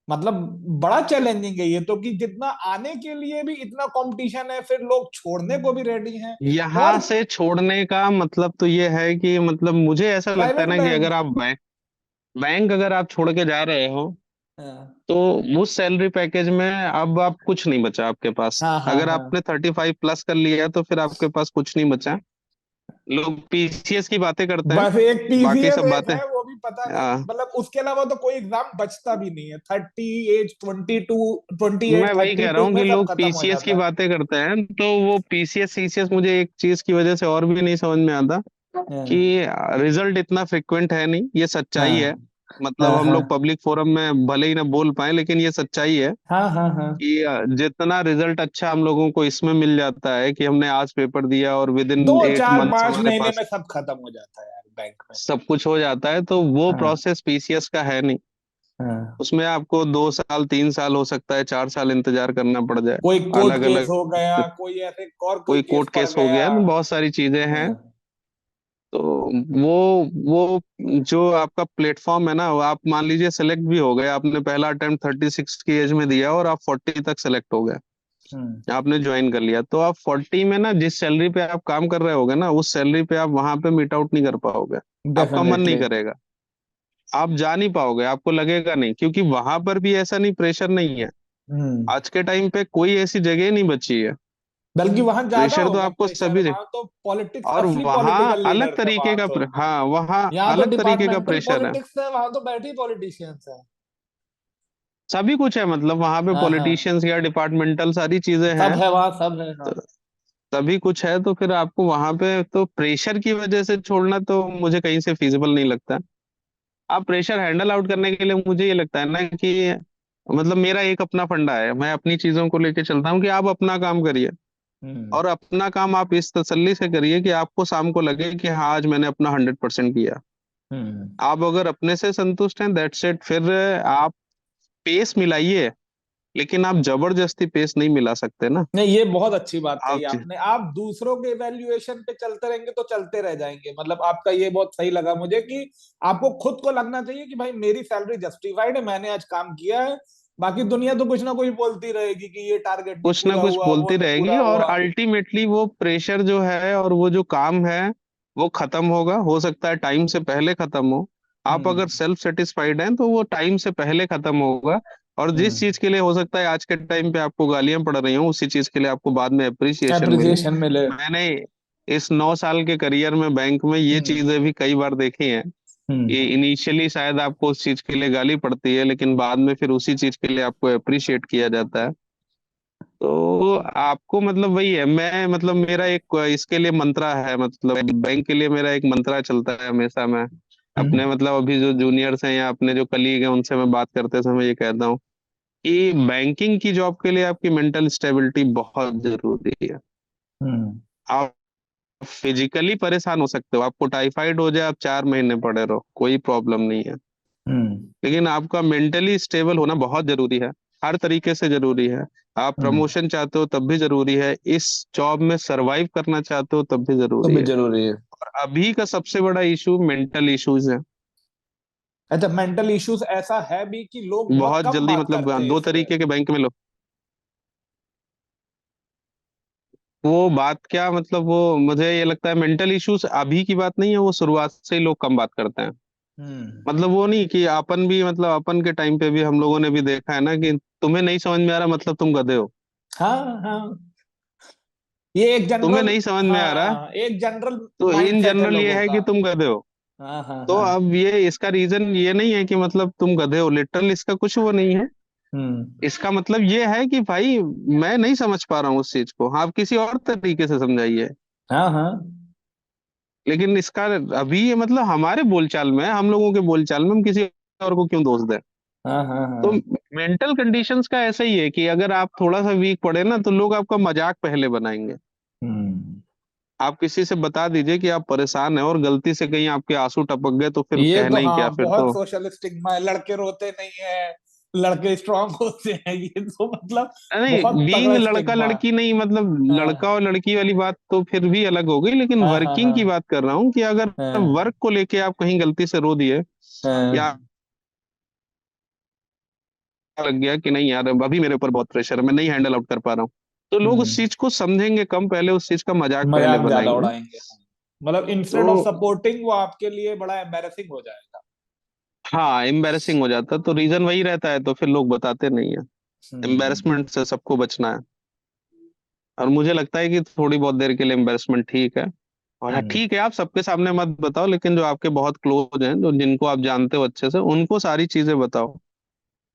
मतलब बड़ा चैलेंजिंग है ये तो, कि जितना आने के लिए भी इतना कंपटीशन है, फिर लोग छोड़ने को भी रेडी हैं। यहाँ और से छोड़ने का मतलब तो ये है कि मतलब मुझे ऐसा लगता है प्राइवेट ना कि बैंक। अगर आप बैंक बैंक अगर आप छोड़ के जा रहे हो, हाँ तो उस सैलरी पैकेज में अब आप कुछ नहीं बचा आपके पास। हाँ हाँ अगर हाँ। आपने 35 प्लस कर लिया तो फिर आपके पास कुछ नहीं बचा। लोग पीसीएस की बातें करते हैं, बस एक बाकी पीसीएस सब एक बातें। है, वो भी पता नहीं, आ, मतलब उसके अलावा तो कोई एग्जाम बचता भी नहीं है। 30 एज 22, ट्वेंटी मैं एट वही थर्टी कह रहा टू हूँ में कि सब लोग खत्म हो पीसीएस की जाता बातें करते हैं, तो वो पीसीएस सीसीएस मुझे एक चीज की वजह से और भी नहीं समझ में आता है। कि रिजल्ट इतना फ्रिक्वेंट है नहीं, ये सच्चाई है। हाँ मतलब हाँ हम लोग हाँ पब्लिक फोरम में भले ही ना बोल पाए, लेकिन ये सच्चाई है हाँ हाँ हाँ। कि जितना रिजल्ट अच्छा हम लोगों को इसमें मिल जाता है कि हमने आज पेपर दिया और विद इन दो 8 मंथ्स चार 5 हमारे महीने में पास सब खत्म हो जाता है यार बैंक में। सब कुछ हो जाता है, तो वो हाँ प्रोसेस पीसीएस का है नहीं। हाँ। उसमें आपको 2 साल 3 साल हो सकता है 4 साल इंतजार करना पड़ जाए। कोई कोर्ट अलग केस अलग, हो गया, कोई ऐसे और कोई कोई केस कोर्ट पड़ केस हो गया। गया, तो बहुत सारी चीजें हैं। हाँ तो वो जो आपका प्लेटफॉर्म है ना, वो आप मान लीजिए सेलेक्ट भी हो गए, आपने पहला अटेम्प्ट 36 की एज में दिया और आप 40 तक सेलेक्ट हो गए, हम्म। आपने ज्वाइन कर लिया, तो आप 40 में ना जिस सैलरी पे आप काम कर रहे होगे ना, उस सैलरी पे आप वहां पे मीट आउट नहीं कर पाओगे। आपका मन नहीं डेफिनेटली। करेगा, आप जा नहीं पाओगे, आपको लगेगा नहीं, क्योंकि वहां पर भी ऐसा नहीं, प्रेशर नहीं है। हम्म। आज के टाइम पे कोई ऐसी जगह नहीं बची है। बल्कि वहां ज्यादा प्रेशर तो होगा आपको प्रेशर, सभी, वहां तो पॉलिटिक्स, और असली वहाँ पॉलिटिकल अलग लीडर्स है तरीके वहां का तो। हाँ, वहाँ यहाँ तो अलग तरीके का डिपार्टमेंटल प्रेशर है। पॉलिटिक्स है, वहां तो बैठे पॉलिटिशियंस है। सभी कुछ है, मतलब वहां पे हाँ हाँ। पॉलिटिशियंस या डिपार्टमेंटल सारी चीजें सब हैं। है वहां, सब है हाँ। तो सभी कुछ है, तो फिर आपको वहां पे तो प्रेशर की वजह से छोड़ना तो मुझे कहीं से फिजिबल नहीं लगता। आप प्रेशर हैंडल आउट करने के लिए, मुझे ये लगता है ना कि मतलब मेरा एक अपना फंडा है, मैं अपनी चीजों को लेके चलता हूँ कि आप अपना काम करिए, हम्म और अपना काम आप इस तसल्ली से करिए कि आपको शाम को लगे कि हाँ आज मैंने अपना 100% किया। हम्म। आप अगर अपने से संतुष्ट हैं, दैट्स इट। फिर आप पेस मिलाइए, लेकिन आप जबरदस्ती पेस नहीं मिला सकते ना। नहीं, ये बहुत अच्छी बात कही आप आपने। आप दूसरों के इवैल्यूएशन पे चलते रहेंगे तो चलते रह जाएंगे। मतलब आपका ये बहुत सही लगा मुझे कि आपको खुद को लगना चाहिए कि भाई मेरी सैलरी जस्टिफाइड है, मैंने आज काम किया है। बाकी दुनिया तो कुछ ना कुछ बोलती रहेगी कि ये टारगेट नहीं कुछ ना पूरा कुछ हुआ, वो बोलती नहीं पूरा रहेगी, और हुआ। अल्टीमेटली वो प्रेशर जो है और वो जो काम है वो खत्म होगा, हो सकता है टाइम से पहले खत्म हो। आप अगर हम्म सेल्फ सेटिस्फाइड हैं तो वो टाइम से पहले खत्म होगा। और जिस हम्म। चीज के लिए हो सकता है आज के टाइम पे आपको गालियां पड़ रही हो, उसी चीज के लिए आपको बाद में अप्रिसिएशन मिले। एप्रिसिएशन मिले। मैंने इस 9 साल के करियर में बैंक में ये हम्म चीजें भी कई बार देखी हैं कि हम्म इनिशियली शायद आपको उस चीज के लिए गाली पड़ती है, लेकिन बाद में फिर उसी चीज के लिए आपको अप्रिशिएट किया जाता है। तो आपको मतलब वही है, मैं मतलब मेरा एक इसके लिए मंत्रा है, मतलब बैंक के लिए मेरा एक मंत्रा चलता है हमेशा। मैं अपने हम्म मतलब अभी जो जूनियर्स हैं या अपने जो कलीग हैं उनसे मैं बात करते समय ये कहता हूँ कि बैंकिंग की जॉब के लिए आपकी मेंटल स्टेबिलिटी बहुत जरूरी है। हम्म आप फिजिकली परेशान हो सकते हो, आपको टाइफाइड हो जाए, आप 4 महीने पड़े रहो, कोई प्रॉब्लम नहीं है, हम्म लेकिन आपका मेंटली स्टेबल होना बहुत जरूरी है। हर तरीके से जरूरी है। आप हम्म। प्रमोशन चाहते हो तब भी जरूरी है, इस जॉब में सरवाइव करना चाहते हो तब भी तो जरूरी भी है। जरूरी है। और अभी का सबसे बड़ा इशू मेंटल इश्यूज है। अच्छा, मेंटल इश्यूज ऐसा है भी कि लोग बहुत बहुत कम जल्दी, बात मतलब करते हैं दो इस पे। तरीके के बैंक में लोग, वो बात क्या, मतलब वो मुझे ये लगता है मेंटल इश्यूज अभी की बात नहीं है, वो शुरुआत से ही लोग कम बात करते हैं। हम्म। मतलब वो नहीं कि अपन भी, मतलब अपन के टाइम पे भी हम लोगों ने भी देखा है ना कि तुम्हें नहीं समझ में आ रहा मतलब तुम गधे हो। हाँ हाँ, ये एक तुम्हें जनरल, नहीं समझ में आ रहा हाँ एक जनरल तो इन माइंडसेट है जनरल ये लोगों है का। कि तुम गधे हो। हाँ हाँ तो हाँ। अब ये इसका रीजन ये नहीं है कि मतलब तुम गधे हो, लिटरल इसका कुछ वो नहीं है। हम्म। इसका मतलब ये है कि भाई मैं नहीं समझ पा रहा हूँ उस चीज को, आप किसी और तरीके से समझाइए। हाँ हाँ लेकिन इसका अभी ये मतलब हमारे बोलचाल में, हम लोगों के बोलचाल में हम किसी और को क्यों दोष दें। हाँ हाँ तो हाँ। मेंटल कंडीशंस का ऐसा ही है कि अगर आप थोड़ा सा वीक पड़े ना तो लोग आपका मजाक पहले बनाएंगे। हम्म। आप किसी से बता दीजिए कि आप परेशान हैं और गलती से कहीं आपके आंसू टपक गए तो फिर ये तो कहना ही क्या हाँ फिर बहुत तो। सोशल स्टिग्मा है, लड़के रोते नहीं है, लड़के स्ट्रांग होते हैं, ये तो मतलब नहीं, बहुत बीइंग तगड़ा लड़का स्टिग्मा। लड़की नहीं, मतलब लड़का हाँ और लड़की वाली बात तो फिर भी अलग हो गई, लेकिन हाँ हाँ वर्किंग की हाँ बात कर रहा हूँ कि अगर हाँ वर्क को लेके आप कहीं गलती से रो दिए या हाँ। लग गया कि नहीं यार अभी मेरे ऊपर बहुत प्रेशर है, मैं नहीं हैंडल आउट कर पा रहा हूँ, तो लोग उस हम्म। चीज को समझेंगे कम, पहले उस चीज का मजाक पहले मजाक ज्यादा बनाएंगे। उड़ाएंगे। मतलब तो इंस्टेड ऑफ सपोर्टिंग वो आपके लिए बड़ा एम्बेरसिंग हो जाएगा। हाँ, एम्बेरसिंग हो जाता है, तो रीजन वही रहता है, तो फिर लोग बताते नहीं है। हम्म एम्बेरसमेंट से सबको बचना है। और मुझे लगता है कि थोड़ी बहुत देर के लिए एम्बेरसमेंट ठीक है। और हाँ, हम्म ठीक है आप सबके सामने मत बताओ, लेकिन जो आपके बहुत क्लोज हैं, जो जिनको आप जानते हो अच्छे से, उनको सारी चीजें बताओ।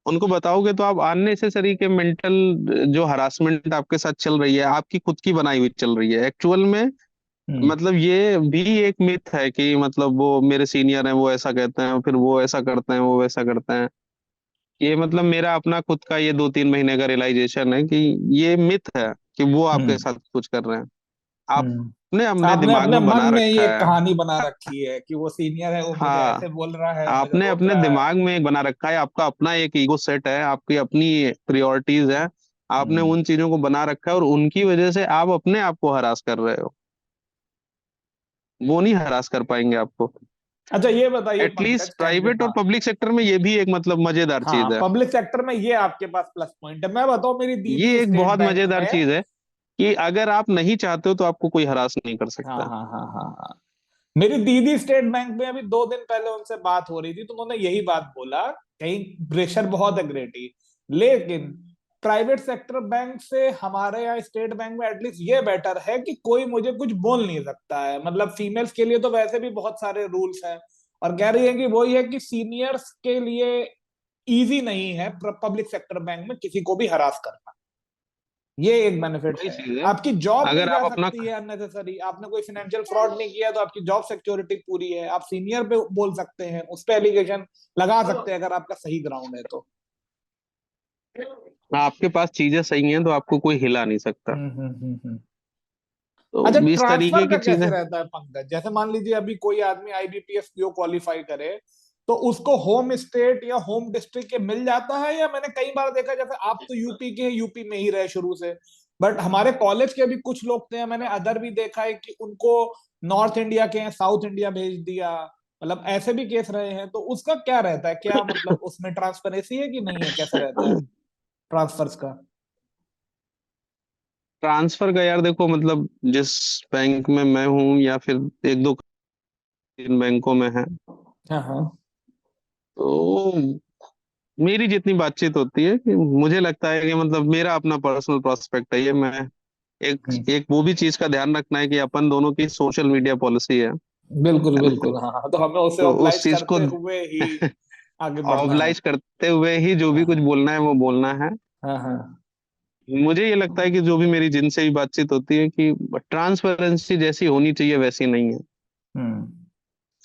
उनको बताओगे तो आप अननेसेसरी के मेंटल जो हरासमेंट आपके साथ चल रही है, आपकी खुद की बनाई हुई चल रही है एक्चुअल में। हम्म मतलब ये भी एक मिथ है कि मतलब वो मेरे सीनियर हैं वो ऐसा कहते हैं, फिर वो ऐसा करते हैं, वो वैसा करते हैं। ये मतलब मेरा अपना खुद का ये 2-3 महीने का रियलाइजेशन है कि ये मिथ है कि वो आपके हम्म साथ कुछ कर रहे हैं। आपने हम्म। अपने आपने दिमाग अपने में मन बना में ये रखा एक है। कहानी बना रखी है कि वो सीनियर है, वो मुझे हाँ, ऐसे बोल रहा है, मुझे आपने रोक अपने रहा है। दिमाग में एक बना रखा है, आपका अपना एक ईगो सेट है, आपकी अपनी प्रियोरिटीज है। आपने हम्म। उन चीजों को बना रखा है और उनकी वजह से आप अपने आप को हरास कर रहे हो। वो नहीं हरास कर पाएंगे आपको। अच्छा ये बताइए एटलीस्ट पंकज, कैंडिडेट, प्राइवेट और हाँ पब्लिक सेक्टर में ये भी एक मतलब मजेदार हाँ चीज है। पब्लिक सेक्टर में ये आपके पास प्लस पॉइंट है। मैं बताऊं, मेरी ये दीदी एक स्टेट बहुत बैंक मजेदार में। चीज है कि अगर आप नहीं चाहते हो तो आपको कोई हरास नहीं कर हाँ सकता। हाँ हाँ हाँ हाँ। मेरी दीदी स्टेट बैंक में, अभी 2 दिन पहले उनसे बात हो रही थी तो उन्होंने यही बात बोला, कहीं प्रेशर बहुत है ग्रेटी, लेकिन प्राइवेट सेक्टर बैंक से हमारे यहाँ स्टेट बैंक में एटलीस्ट ये बेटर है कि कोई मुझे कुछ बोल नहीं सकता है। मतलब फीमेल्स के लिए तो वैसे भी बहुत सारे रूल्स हैं, और कह रही है कि वही है कि सीनियर्स के लिए इजी नहीं है पब्लिक सेक्टर बैंक में किसी को भी हरास करना। ये एक बेनिफिट वही है। चीज है। आपकी जॉब नहीं अगर जा आप अपना सकती है अननेसेसरी, आपने कोई फाइनेंशियल फ्रॉड नहीं किया तो आपकी जॉब सिक्योरिटी पूरी है, आप सीनियर पे बोल सकते हैं, उस पे एलिगेशन लगा सकते हैं अगर आपका सही ग्राउंड है तो। आपके पास चीजें सही हैं तो आपको कोई हिला नहीं सकता। हम्म। तो अच्छा इस ट्रांसफर तरीके का की चीजें। कैसे रहता है पंकज? जैसे मान लीजिए अभी कोई आदमी आईबीपीएस पीओ क्वालिफाई करे, तो उसको होम स्टेट या होम डिस्ट्रिक्ट के मिल जाता है? या मैंने कई बार देखा, जैसे आप तो यूपी के हैं, यूपी में ही रहे शुरू से, बट हमारे कॉलेज के भी कुछ लोग थे, मैंने अदर भी देखा है कि उनको नॉर्थ इंडिया के हैं, साउथ इंडिया भेज दिया। मतलब ऐसे भी केस रहे हैं, तो उसका क्या रहता है? क्या मतलब उसमें ट्रांसपेरेंसी है कि नहीं है? कैसे रहता है ट्रांसफर्स का? ट्रांसफर का यार देखो, मतलब जिस बैंक में मैं हूँ या फिर एक दो तीन बैंकों में है, हाँ हाँ। तो मेरी जितनी बातचीत होती है कि मुझे लगता है कि मतलब मेरा अपना पर्सनल प्रोस्पेक्ट है ये, मैं एक हम्म। एक वो भी चीज का ध्यान रखना है कि अपन दोनों की सोशल मीडिया पॉलिसी है बिल्कुल है ना। बिल्कुल, हाँ हाँ, तो हमें उसे तो उस ऑब्लाइज चीज को करते हुए ही आगे बढ़ना है। ऑब्लाइज करते हुए ही जो भी हाँ कुछ हाँ बोलना है वो बोलना है। हाँ हाँ। मुझे ये लगता है कि जो भी मेरी जिनसे भी बातचीत होती है कि ट्रांसपेरेंसी जैसी होनी चाहिए वैसी नहीं है। हम्म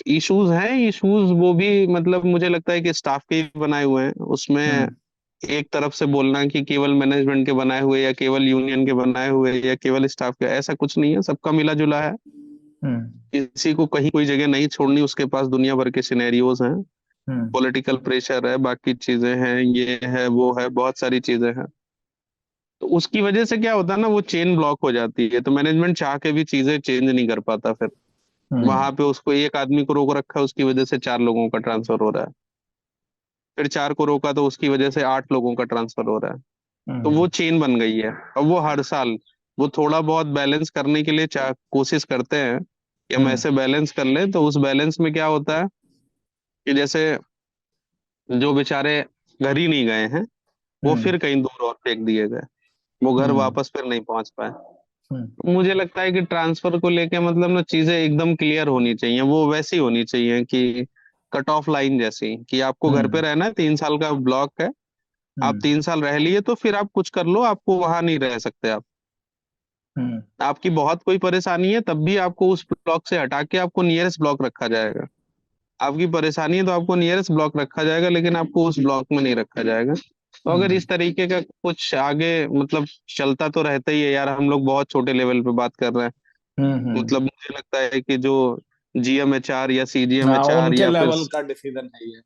इश्यूज हैं, इश्यूज वो भी मतलब मुझे लगता है कि स्टाफ के ही बनाए हुए हैं उसमें। हम्म एक तरफ से बोलना कि केवल मैनेजमेंट के बनाए हुए या केवल यूनियन के बनाए हुए या केवल स्टाफ के, ऐसा कुछ नहीं है, सबका मिला जुला है। हम्म किसी को कहीं कोई जगह नहीं छोड़नी, उसके पास दुनिया भर के सिनेरियोज हैं। हम्म पॉलिटिकल प्रेशर है, बाकी चीजें हैं, ये है वो है, बहुत सारी चीजें हैं। तो उसकी वजह से क्या होता है ना, वो चेन ब्लॉक हो जाती है, तो मैनेजमेंट चाह के भी चीजें चेंज नहीं कर पाता फिर। हम्म वहां पे उसको एक आदमी को रोक रखा है, उसकी वजह से 4 लोगों का ट्रांसफर हो रहा है। फिर 4 को रोका तो उसकी वजह से 8 लोगों का ट्रांसफर हो रहा है। तो वो हम्म चेन बन गई है। और वो हर साल वो थोड़ा बहुत बैलेंस करने के लिए कोशिश करते हैं कि हम ऐसे बैलेंस कर लें। तो उस बैलेंस में क्या होता है कि जैसे जो बेचारे घर ही नहीं गए हैं, वो हम्म फिर कहीं दूर और फेंक दिए गए, वो घर हम्म वापस फिर नहीं पहुंच पाए। हम्म मुझे लगता है कि ट्रांसफर को लेके मतलब ना चीजें एकदम क्लियर होनी चाहिए, वो वैसी होनी चाहिए कि कट ऑफ लाइन जैसी, कि आपको घर पे हम्म रहना है, 3 साल का ब्लॉक है, आप हम्म 3 साल रह लिए तो फिर आप कुछ कर लो, आपको वहां नहीं रह सकते आप। हम्म आपकी बहुत कोई परेशानी है तब भी आपको उस ब्लॉक से हटा के आपको नियरेस्ट ब्लॉक रखा जाएगा। आपकी परेशानी है तो आपको नियरेस्ट ब्लॉक रखा जाएगा, लेकिन आपको उस ब्लॉक में नहीं रखा जाएगा। तो अगर हम्म इस तरीके का कुछ आगे मतलब चलता तो रहता ही है यार, हम लोग बहुत छोटे लेवल पे बात कर रहे हैं। हम्म। मतलब मुझे लगता है कि जो जीएमएचआर या हाँ, सीजीएमएचआर उनके या फिर लेवल का डिसीजन है ये।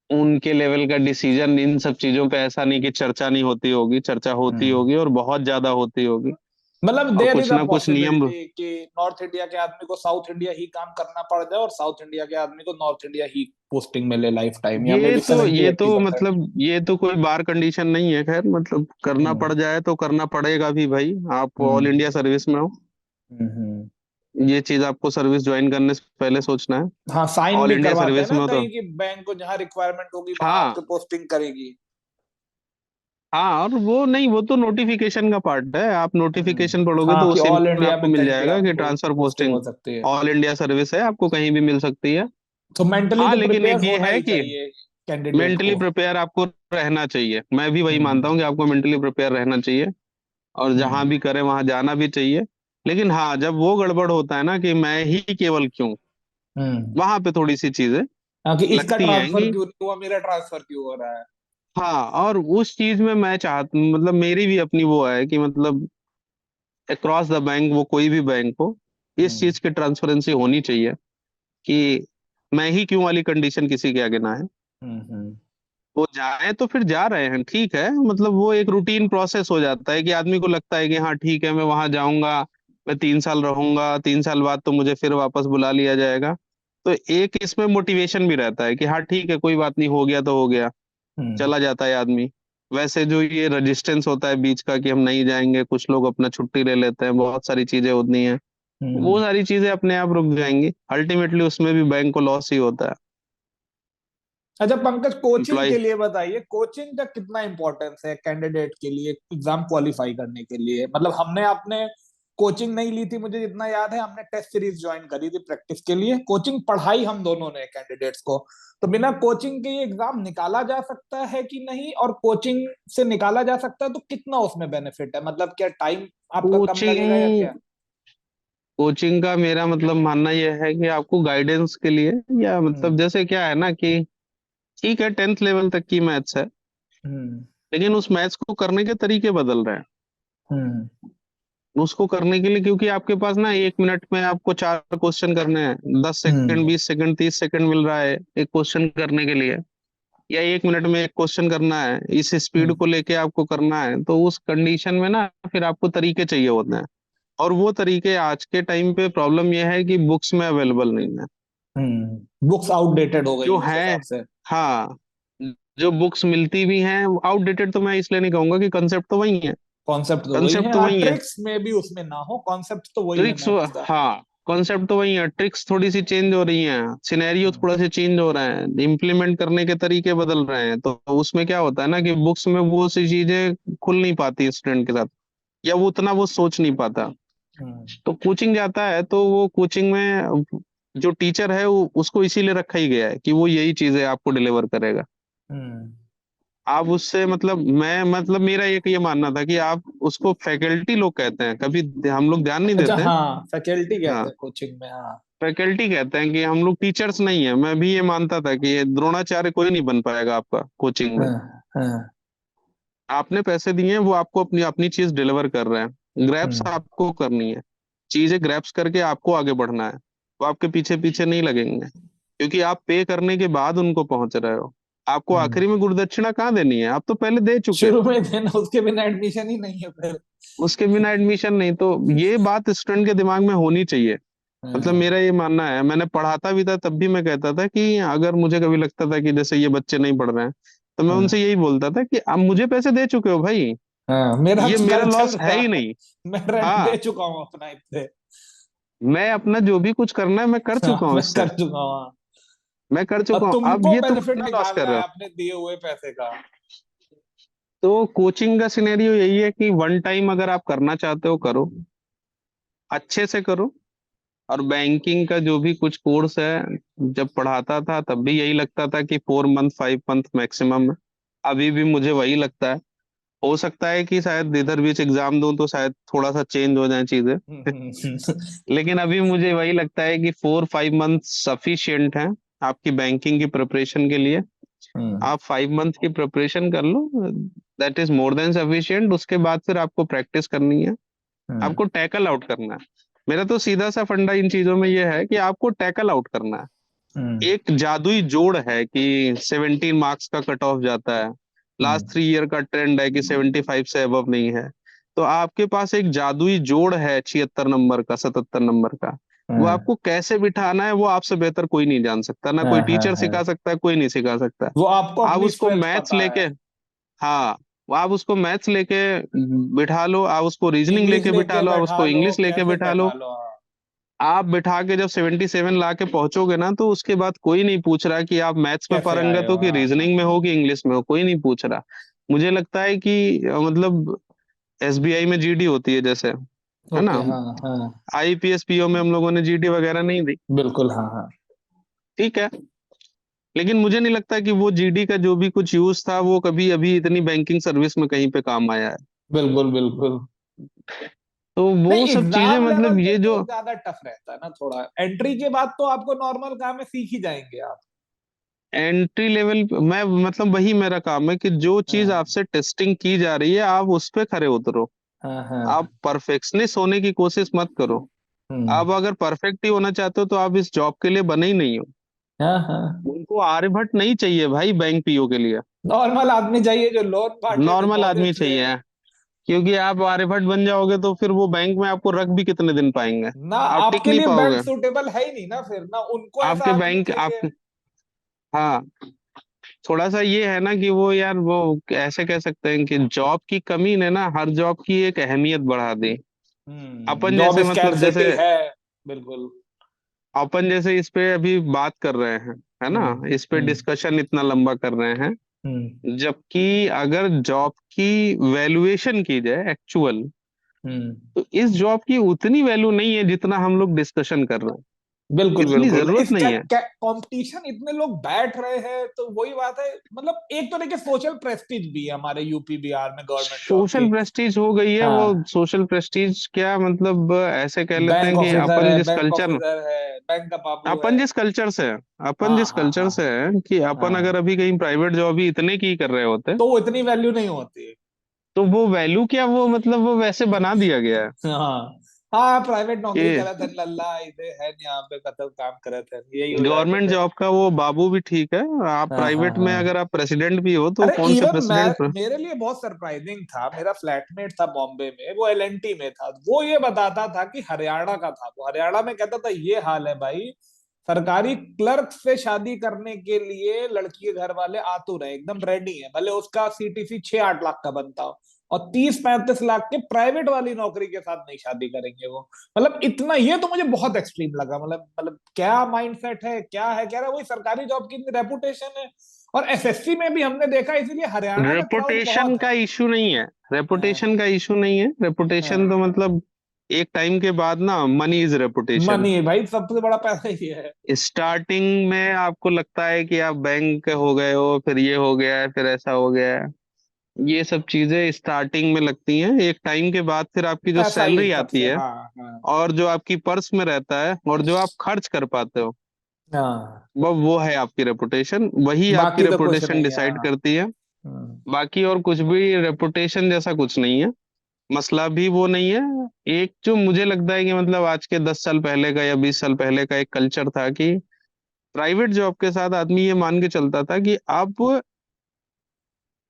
उनके लेवल का डिसीजन इन सब चीजों पे, ऐसा नहीं कि चर्चा नहीं होती होगी, चर्चा होती हम्म होगी और बहुत ज्यादा होती होगी। मतलब और देयर इज कुछ अ ना कुछ नियम। पॉसिबिलिटी कि नॉर्थ इंडिया के आदमी को साउथ इंडिया ही काम करना पड़ जाए और साउथ इंडिया के आदमी को नॉर्थ इंडिया ही पोस्टिंग मिले लाइफ टाइम, या मे ये बी तो 70 ये तो 80%। मतलब ये तो कोई बार कंडीशन नहीं है, खैर मतलब करना हम्म पड़ जाए तो करना पड़ेगा भी भाई। आप ऑल हम्म इंडिया सर्विस में हो, हम्म। ये चीज आपको सर्विस ज्वाइन करने से पहले सोचना है। हाँ, साइन ऑल भी इंडिया करवाते हैं सर्विस ना में हो तो कहीं की बैंक को, जहाँ रिक्वायरमेंट होगी वहां हाँ, आपके पोस्टिंग करेगी। हाँ, और वो नहीं, वो तो नोटिफिकेशन का पार्ट है, आप नोटिफिकेशन पढ़ोगे हाँ, तो कि उसी ऑल में इंडिया आपको में मिल कहीं भी जाएगा कि आपको ट्रांसफर पोस्टिंग पोस्टिंग हो सकती है। ऑल इंडिया सर्विस है, आपको कहीं भी मिल सकती है। तो मेंटली हाँ, तो लेकिन प्रिपेयर एक ये होना है ही कि चाहिए कैंडिडेट मेंटली को। प्रिपेयर आपको रहना चाहिए, मैं भी वही मानता हम्म हूँ कि आपको मेंटली प्रिपेयर रहना चाहिए, और जहां हम्म भी करे वहां जाना भी चाहिए। लेकिन हाँ, जब वो गड़बड़ होता है ना कि मैं ही केवल क्यों, हम्म। वहां पे थोड़ी सी चीजें हाँ, कि इसका लगती हैं ट्रांसफर कि क्यों नहीं हुआ, मेरा ट्रांसफर क्यों हो रहा है। हाँ, और उस चीज में मैं मतलब मेरी भी अपनी वो है कि मतलब अक्रॉस द बैंक, वो कोई भी बैंक हो, इस हम्म चीज की ट्रांसपेरेंसी होनी चाहिए कि मैं ही क्यों वाली कंडीशन किसी के आगे ना है। हम्म। वो जाए तो फिर जा रहे हैं, ठीक है, मतलब वो एक रूटीन प्रोसेस हो जाता है कि आदमी को लगता है कि हाँ ठीक है, मैं वहां जाऊंगा, मैं 3 साल रहूंगा, 3 साल बाद तो मुझे फिर वापस बुला लिया जाएगा। तो एक इसमें मोटिवेशन भी रहता है कि हाँ ठीक है, कोई बात नहीं, हो गया तो हो गया, हम्म चला जाता है आदमी। वैसे जो ये रेजिस्टेंस होता है बीच का कि हम नहीं जाएंगे, कुछ लोग अपना छुट्टी ले लेते हैं, बहुत सारी चीजें होती हैं, वो हम्म। सारी चीजें अपने आप रुक जाएंगी, अल्टीमेटली उसमें भी बैंक को लॉस ही होता है। अच्छा पंकज, कोचिंग एम्प्लॉय के लिए बताइए, कोचिंग का कितना इंपॉर्टेंस है कैंडिडेट के लिए एग्जाम क्वालिफाई करने के लिए। मतलब हमने आपने कोचिंग नहीं ली थी, मुझे जितना याद है हमने टेस्ट सीरीज ज्वाइन करी थी प्रैक्टिस के लिए। कोचिंग पढ़ाई हम दोनों ने कैंडिडेट्स को। तो बिना कोचिंग के ये एग्जाम निकाला जा सकता है कि नहीं, और कोचिंग से निकाला जा सकता है तो कितना उसमें बेनिफिट है, मतलब क्या टाइम आपका कम लगेगा या कोचिंग क्या। कोचिंग का मेरा मतलब मानना यह है कि आपको गाइडेंस के लिए, या मतलब हम्म जैसे क्या है ना कि ठीक है, 10th लेवल तक की मैथ्स है, हम्म लेकिन उस मैथ्स को करने के तरीके बदल रहे हैं। हम्म उसको करने के लिए, क्योंकि आपके पास ना 1 मिनट में आपको 4 क्वेश्चन करने हैं, 10 सेकंड, हम्म 20 सेकंड, 30 सेकंड मिल रहा है एक क्वेश्चन करने के लिए, या 1 मिनट में एक क्वेश्चन करना है, इस स्पीड हम्म को लेके आपको करना है, तो उस कंडीशन में ना फिर आपको तरीके चाहिए होते हैं। और वो तरीके आज के टाइम पे प्रॉब्लम यह है कि बुक्स में अवेलेबल नहीं है। बुक्स आउटडेटेड हो गई जो हैं उस है, हिसाब से। हाँ, जो बुक्स मिलती भी हैं आउटडेटेड, तो मैं इसलिए नहीं कहूंगा कि कंसेप्ट तो वही है, कॉन्सेप्ट तो वही कंसेप्ट है, तो हाँ, वही है, ट्रिक्स में भी उसमें ना हो, कॉन्सेप्ट तो वही है ट्रिक्स, मैथ्स का। हाँ, कॉन्सेप्ट तो वही है, ट्रिक्स थोड़ी सी चेंज हो रही हैं, सिनेरियो हम्म थोड़ा सा चेंज हो रहा है, इम्प्लीमेंट करने के तरीके बदल रहे हैं, तो उसमें क्या होता है ना कि बुक्स में वो सी चीजें खुल नहीं पाती स्टूडेंट के साथ, या वो उतना वो सोच नहीं पाता। हम्म तो कोचिंग जाता है तो वो कोचिंग में जो टीचर है वो उसको इसीलिए रखा ही गया है कि वो यही चीजें आपको डिलीवर करेगा। हम्म। आप उससे मतलब मैं मतलब मेरा एक ये मानना था कि आप उसको फैकल्टी लोग कहते हैं, कभी हम लोग ध्यान नहीं अच्छा, देते हैं। हाँ, फैकल्टी कहते हाँ, हैं कोचिंग में, हाँ। फैकल्टी कहते हैं कि हम लोग टीचर्स नहीं है, मैं भी ये मानता था कि ये द्रोणाचार्य कोई नहीं बन पाएगा आपका कोचिंग में। हाँ हाँ। आपने पैसे दिए हैं, वो आपको अपनी अपनी चीज डिलीवर कर रहे हैं, ग्रैप्स हम्म आपको करनी है, चीजें ग्रैप्स करके आपको आगे बढ़ना है, वो आपके पीछे पीछे नहीं लगेंगे, क्योंकि आप पे करने के बाद उनको पहुंच रहे हो। आपको हम्म। आखिरी में गुरुदक्षिणा कहाँ देनी है, आप तो पहले दे चुके शुरू हैं। में देना, उसके बिना एडमिशन ही नहीं है फिर। उसके बिना एडमिशन नहीं, तो ये बात स्टूडेंट के दिमाग में होनी चाहिए। मतलब हाँ मेरा ये मानना है, मैंने पढ़ाता भी था तब भी मैं कहता था कि अगर मुझे कभी लगता था कि जैसे ये बच्चे नहीं पढ़ रहे हैं, तो मैं हाँ उनसे यही बोलता था कि आप मुझे पैसे दे चुके हो भाई, हाँ, मेरा ये तो मेरा घर चल लॉस है रहा ही है। नहीं। मैं रेंट हाँ, दे चुका हूँ अपना इससे। मैं अपना जो भी कुछ करना है मैं कर हाँ, चुका हूँ मैं इससे। कर चुका हूँ, हाँ। मैं कर चुका अब हूँ, अब तुमको ये तुम बेनिफिट अपना लॉस कर निकालना रहे है हो। अपने दिए हुए पैसे का। तो कोचिंग का सिनेरियो यही है कि वन टाइम अगर आप करना चाहते हो करो, अच्छे से करो। और बैंकिंग का जो भी कुछ कोर्स है, जब पढ़ाता था तब भी यही लगता था कि 4 मंथ 5 मंथ मैक्सिमम है। अभी भी मुझे वही लगता है। हो सकता है कि शायद इधर बीच एग्जाम दूं तो शायद थोड़ा सा चेंज हो जाए चीजें। लेकिन अभी मुझे वही लगता है कि 4 5 मंथ सफिशियंट है आपकी बैंकिंग की प्रिपरेशन के लिए। हम्म, आप 5 मंथ की प्रिपरेशन कर लो, that is more than sufficient. उसके बाद फिर आपको प्रैक्टिस करनी है, हम्म, आपको टैकल आउट करना है। मेरा तो सीधा सा फंडा इन चीजों में ये है कि आपको टैकल आउट करना है। हम्म, एक जादुई जोड़ है कि 17 मार्क्स का कट ऑफ जाता है। लास्ट हम्म, 3 ईयर का ट्रेंड है कि 75 से अबव नहीं है। तो आपके पास एक जादुई जोड़ है 76 नंबर का, 77 नंबर का। वो हाँ, आपको कैसे बिठाना है वो आपसे बेहतर कोई नहीं जान सकता, ना हाँ, कोई हाँ, टीचर हाँ। सिखा सकता है, कोई नहीं सिखा सकता। वो आपको आप अपनी उसको स्ट्रेंथ मैथ्स पता लेके, है। हाँ, आप उसको मैथ्स लेके बिठा लो, आप उसको रीजनिंग इंग्लिश लेके बिठा लेके लो, आप बैठा उसको लो, इंग्लिश लेके कैसे बिठा लो। बैठा लो, हाँ। आप बिठा के जब 77 ला के पहुंचोगे ना, तो उसके बाद कोई नहीं पूछ रहा कि आप मैथ्स में कैसे आए पारंगत हो, हो कि हाँ, हाँ। रीजनिंग में हो कि इंग्लिश में हो, कोई नहीं पूछ रहा। मुझे लगता है कि मतलब एसबीआई में जीडी होती है जैसे, है ओके, ना। हाँ, हाँ। आईपीएस पीओ में हम लोगों ने जीडी वगैरह नहीं दी। बिल्कुल, हाँ, हाँ। ठीक है। लेकिन मुझे नहीं लगता कि वो जीडी का जो भी कुछ यूज था वो कभी अभी इतनी बैंकिंग सर्विस में कहीं पे काम आया है। बिल्कुल, बिल्कुल। तो वो नहीं, सब चीजें एग्जाम मतलब लेवल पे ये तो जो ज्यादा टफ रहता है ना थोड़ा। एंट्री के बाद तो आपको नॉर्मल काम है, सीख ही जाएंगे आप। एंट्री लेवल, मैं मतलब वही मेरा काम है कि जो चीज हाँ, आपसे टेस्टिंग की जा रही है आप उस पे खरे उतरो। हाँ, हाँ। आप परफेक्शनिस्ट होने की कोशिश मत करो। हम्म, आप अगर परफेक्ट ही होना चाहते हो तो आप इस जॉब के लिए बने ही नहीं हो। हाँ, हाँ। उनको आर्यभट्ट नहीं चाहिए भाई बैंक पीओ के लिए। नॉर्मल आदमी चाहिए जो लोन बांटे, नॉर्मल आदमी डिपॉजिट्स ले। चाहिए। क्योंकि आप आर्यभट्ट बन जाओगे तो फिर वो बैंक में आपको रख भी कितने दिन पाएंगे। ना आप टिक आपके नहीं लिए बैंक पाओगे। सूटेबल है ही नहीं ना, फिर ना उनको ऐसा आपके आदमी बैंक चाहिए। आप, हाँ, थोड़ा सा ये है ना कि वो यार वो ऐसे कह सकते हैं कि जॉब की कमी ने ना हर जॉब की एक अहमियत बढ़ा दी। अपन जॉब जैसे मतलब स्कैरसिटी जैसे है। बिल्कुल। अपन जैसे इस पे अभी बात कर रहे हैं, है ना, हम्म, इस पे हम्म, डिस्कशन इतना लंबा कर रहे हैं। हम्म, जबकि अगर जॉब की वैल्यूएशन की जाए एक्चुअल, हम्म। तो इस जॉब की उतनी वैल्यू नहीं है जितना हम लोग डिस्कशन कर रहे हैं। बिल्कुल, इतनी बिल्कुल। जरूरत इसका नहीं है। कंपटीशन, इतने लोग बैठ रहे हैं, तो वही बात है। मतलब एक तो देखिए, सोशल प्रेस्टीज भी है हमारे यूपी बिहार में गवर्नमेंट जॉब सोशल की। प्रेस्टीज हो गई है वो। हाँ। सोशल प्रेस्टीज क्या मतलब, ऐसे कह लेते बैंक हैं कि ऑफिसर अपन है, जिस बैंक कल्चर ऑफिसर है, बैंक का बाबू है। अपन जिस कल्चर से है अपन हाँ, जिस हाँ, कल्चर हाँ, से है कि अपन अगर हाँ। अभी कहीं प्राइवेट जॉब ही इतने की कर रहे होते, तो वो इतनी वैल्यू नहीं होती। तो वो वैल्यू क्या, वो मतलब वो वैसे बना दिया गया है हाँ, हाँ। प्राइवेट नौकरी कि करे थे लल्ला, इधे है यहाँ पे कतल काम करे थे, यही हो जाते गवर्नमेंट थे। जॉब का वो बाबू भी ठीक है। आप हाँ, हाँ, प्राइवेट में अगर हाँ। आप प्रेसिडेंट भी हो तो अरे कौन से इवन मैं, प्रेसिडेंट। मेरे लिए बहुत सरप्राइजिंग था, मेरा फ्लैटमेट था बॉम्बे में, वो एलएनटी में था। वो ये बताता था कि हरियाणा का था, वो हरियाणा में कहता था ये हाल है भाई, सरकारी क्लर्क से शादी करने के लिए लड़की के घर वाले आतुर है, एकदम रेडी है, भले उसका सीटीसी 6-8 लाख का बनता हो। और 30-35 लाख के प्राइवेट वाली नौकरी के साथ नहीं शादी करेंगे वो। मतलब इतना, ये तो मुझे बहुत एक्सट्रीम लगा। मतलब क्या माइंडसेट है, क्या है, कह रहा है वही सरकारी जॉब की रेपुटेशन है। और एसएससी में भी हमने देखा, इसीलिए हरियाणा में क्राउड रेपुटेशन बहुत का है। इशू नहीं है। हाँ, रेपुटेशन का इशू नहीं है। रेपुटेशन तो हाँ। मतलब एक टाइम के बाद ना मनी इज रेपुटेशन। मनी भाई, सबसे बड़ा पैसा ही है। स्टार्टिंग में आपको लगता है कि आप बैंक हो गए हो, फिर ये हो गया है, फिर ऐसा हो गया है। ये सब चीजें स्टार्टिंग में लगती हैं। एक टाइम के बाद फिर आपकी जो पैसा ही सैलरी आती सबसे, है हाँ, हाँ, और जो आपकी पर्स में रहता है और जो आप खर्च कर पाते हो, हाँ। वो है आपकी रेपुटेशन। वही आपकी बाकी तो कुछ रेपुटेशन नहीं है, डिसाइड हाँ। करती है। हम्म, बाकी और कुछ भी रेपुटेशन जैसा कुछ नहीं है। मसला भी वो नहीं है। एक जो मुझे लगता है कि मतलब आज के 10 साल पहले का या 20 साल पहले का एक कल्चर था कि प्राइवेट जॉब के साथ आदमी ये मान के चलता था कि अब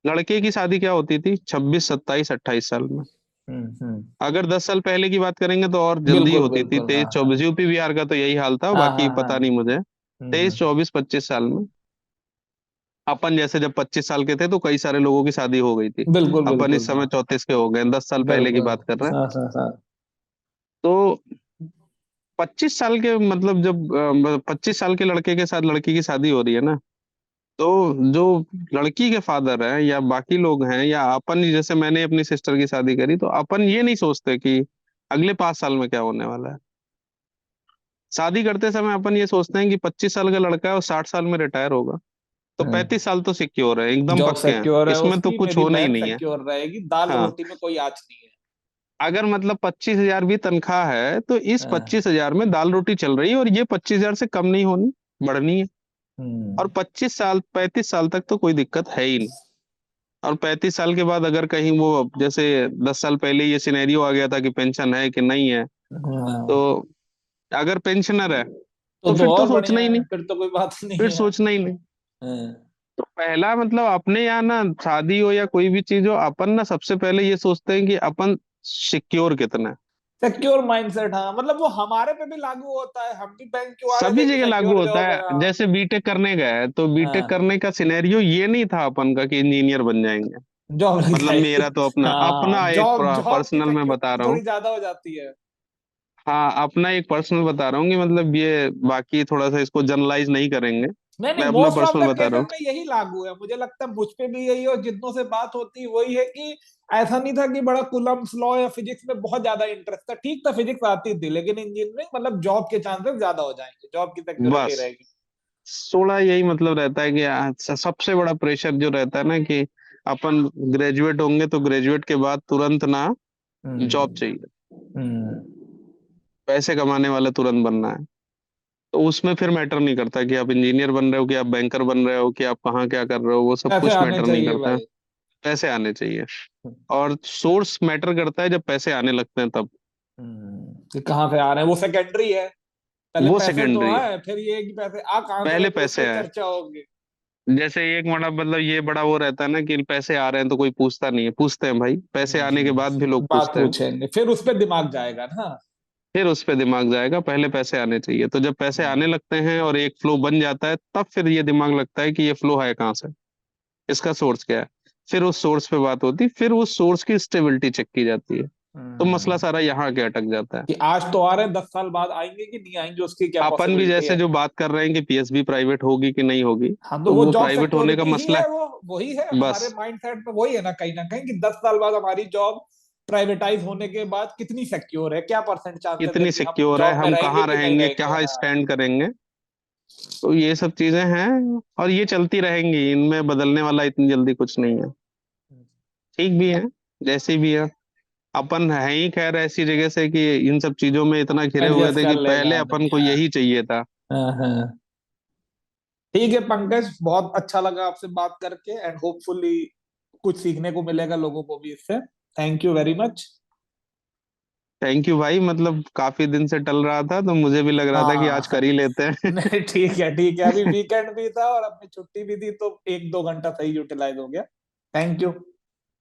लड़के की शादी क्या होती थी 26 27 28 साल में। हम्म, अगर 10 साल पहले की बात करेंगे तो और जल्दी बिल्कुल, होती थी, बिल्कुल, हाँ, 23 24। यूपी बिहार का तो यही हाल था, हाँ, बाकी हाँ, हाँ, पता नहीं मुझे। हम्म, 23 24 25 साल में अपन जैसे जब 25 साल के थे तो कई सारे लोगों की शादी हो गई थी। बिल्कुल अपन बिल्कुल इस समय 34 के हो गए, 10 साल पहले की बिल्कुल। बात कर रहे हैं। हाँ हाँ हाँ। तो 25 साल के मतलब जब 25 साल के लड़के के साथ लड़की की शादी हो रही है ना, तो जो लड़की के फादर हैं या बाकी लोग हैं या अपन ही, जैसे मैंने अपनी सिस्टर की शादी करी, तो अपन ये नहीं सोचते कि अगले 5 साल में क्या होने वाला है। शादी करते समय अपन ये सोचते हैं कि 25 साल का लड़का है और 60 साल में रिटायर होगा, तो हम्म। 35 साल तो सिक्योर है, एकदम जॉब पक्के हैं, सिक्योर है इसमें तो उसकी, कुछ मेरी होना ही बहन नहीं है। सिक्योर रहेगी, दाल हाँ, रोटी में कोई आँच नहीं है। अगर मतलब 25 हजार भी तनख्वाह है तो इस हाँ। 25 हजार में दाल रोटी चल रही है, और ये 25 हजार से कम नहीं होनी, बढ़नी है। हम्म। और 25 साल 35 साल तक तो कोई दिक्कत है ही नहीं। और 35 साल के बाद अगर कहीं वो, जैसे 10 साल पहले ये सिनेरियो आ गया था कि पेंशन है कि नहीं है, तो हाँ, अगर पेंशनर है तो तो फिर तो और सोचना बढ़िया ही है, नहीं, फिर तो कोई बात नहीं फिर है। सोचना ही नहीं। हाँ। तो पहला मतलब अपने यहाँ ना, शादी हो या कोई भी चीज हो, अपन ना सबसे पहले ये सोचते हैं कि अपन सिक्योर कितना है। सिक्योर माइंडसेट, हाँ, मतलब वो हमारे पे भी लागू होता है, हम भी बैंक क्यों आ रहे सभी थे कि जगह लागू सिक्योर होता जॉब है। है। हाँ। जैसे बीटेक करने गए तो बीटेक हाँ, करने का सिनेरियो ये नहीं था अपन का कि इंजीनियर बन जाएंगे। जॉब लग मतलब जाएगी। मेरा तो अपना हाँ, अपना एक जॉब जॉब की पर्सनल मैं बता सिक्योरिटी रहा हूँ। थोड़ी ज्यादा हो जाती है। हाँ, अपना एक पर्सनल बता रहा हूँ कि मतलब ये, बाकी थोड़ा सा इसको जनरलाइज नहीं करेंगे। नहीं नहीं, मैं अपना मोस्ट ऑफ द पर्सनल बता रहा केसेस हूँ। में यही लागू है, मुझे लगता है मुझ पे भी यही, और जितनों से बात होती है वही है कि ऐसा नहीं था कि बड़ा कुलम्स लॉ या फिजिक्स में बहुत ज्यादा इंटरेस्ट था, ठीक था, फिजिक्स आती थी, लेकिन इंजीनियरिंग मतलब जॉब के चांसेस ज्यादा हो जाएंगे, जॉब की सिक्योरिटी बस रहेगी। थोड़ा यही मतलब रहता है कि सबसे बड़ा प्रेशर जो रहता है ना, कि अपन ग्रेजुएट होंगे तो ग्रेजुएट के बाद तुरंत ना जॉब हम्म। चाहिए, हम्म। पैसे कमाने वाला तुरंत बनना है। तो उसमें फिर मैटर नहीं करता कि आप इंजीनियर बन रहे हो, कि आप बैंकर बन रहे हो, कि आप कहाँ क्या कर रहे हो, वो सब ऐसे कुछ आने मैटर नहीं चाहिए करता है। भाई। पैसे आने चाहिए। और सोर्स मैटर करता है, जब पैसे आने लगते हैं तब। कि कहाँ से आ रहे हैं वो सेकेंडरी है, पहले वो पैसे तो सेकेंडरी है, आए, फिर ये कि पैसे आ कहाँ से रहे, पहले फिर उस पैसे पर आए। चर्चा होगी। जैसे एक बड़ा मतलब ये बड़ा वो रहता है ना कि पैसे आ रहे हैं तो कोई पूछता नहीं है, पूछते हैं भाई, पैसे आने के बाद भी लोग बात पूछते हैं। पूछेंगे, फिर उस पर दिमाग जाएगा ना। फिर उस पे दिमाग जाएगा, पहले पैसे आने चाहिए। तो जब पैसे आने लगते हैं और एक फ्लो बन जाता है, तब फिर ये दिमाग लगता है कि ये फ्लो है कहाँ से, इसका सोर्स क्या है। फिर उस सोर्स पे बात होती, फिर उस सोर्स की स्टेबिलिटी चेक की जाती है। तो मसला हम्म। सारा यहाँ के अटक जाता है। कि आज तो आ रहे हैं, 10 साल बाद आएंगे कि नहीं आएंगे, उसकी क्या अपन भी पॉसिबिलिटी जैसे है। जो बात कर रहे हैं कि पीएसबी प्राइवेट होगी कि नहीं होगी, हाँ, तो तो वो वो जॉब प्राइवेट होने का सिक्योरिटी ही मसला है, है। वो वही है हमारे बस माइंड सेट में, वही है ना कहीं कि 10 साल बाद हमारी जॉब प्राइवेटाइज होने के बाद कितनी सिक्योर है, क्या परसेंट चांसेस है कितनी कि हम सिक्योर है, जॉब में हम रहेंगे कहाँ कि नहीं रहेंगे, रहेंगे। कहाँ हाँ। स्टैंड करेंगे। तो ये सब चीजें हैं, और ये चलती रहेंगी, इनमें बदलने वाला इतनी जल्दी कुछ नहीं है। ठीक भी है, जैसी भी है। अपन है ही खैर ऐसी जगह से कि इन सब चीजों में इतना घिरे हुए एडजस्ट थे कर कि लेगा पहले अपन आदमी। को हाँ। यही चाहिए था। हाँ हाँ। ठीक है पंकज, बहुत अच्छा लगा आपसे बात करके, एंड होपफुली कुछ सीखने को मिलेगा लोगों को भी इससे। Thank you very much. Thank you भाई, मतलब काफी दिन से टल रहा था तो मुझे भी लग रहा था कि आज हाँ। कर ही लेते हैं। नहीं, ठीक है ठीक है, अभी वीकेंड भी था और अपनी छुट्टी भी थी, तो 1-2 घंटा सही यूटिलाइज हो गया। Thank you.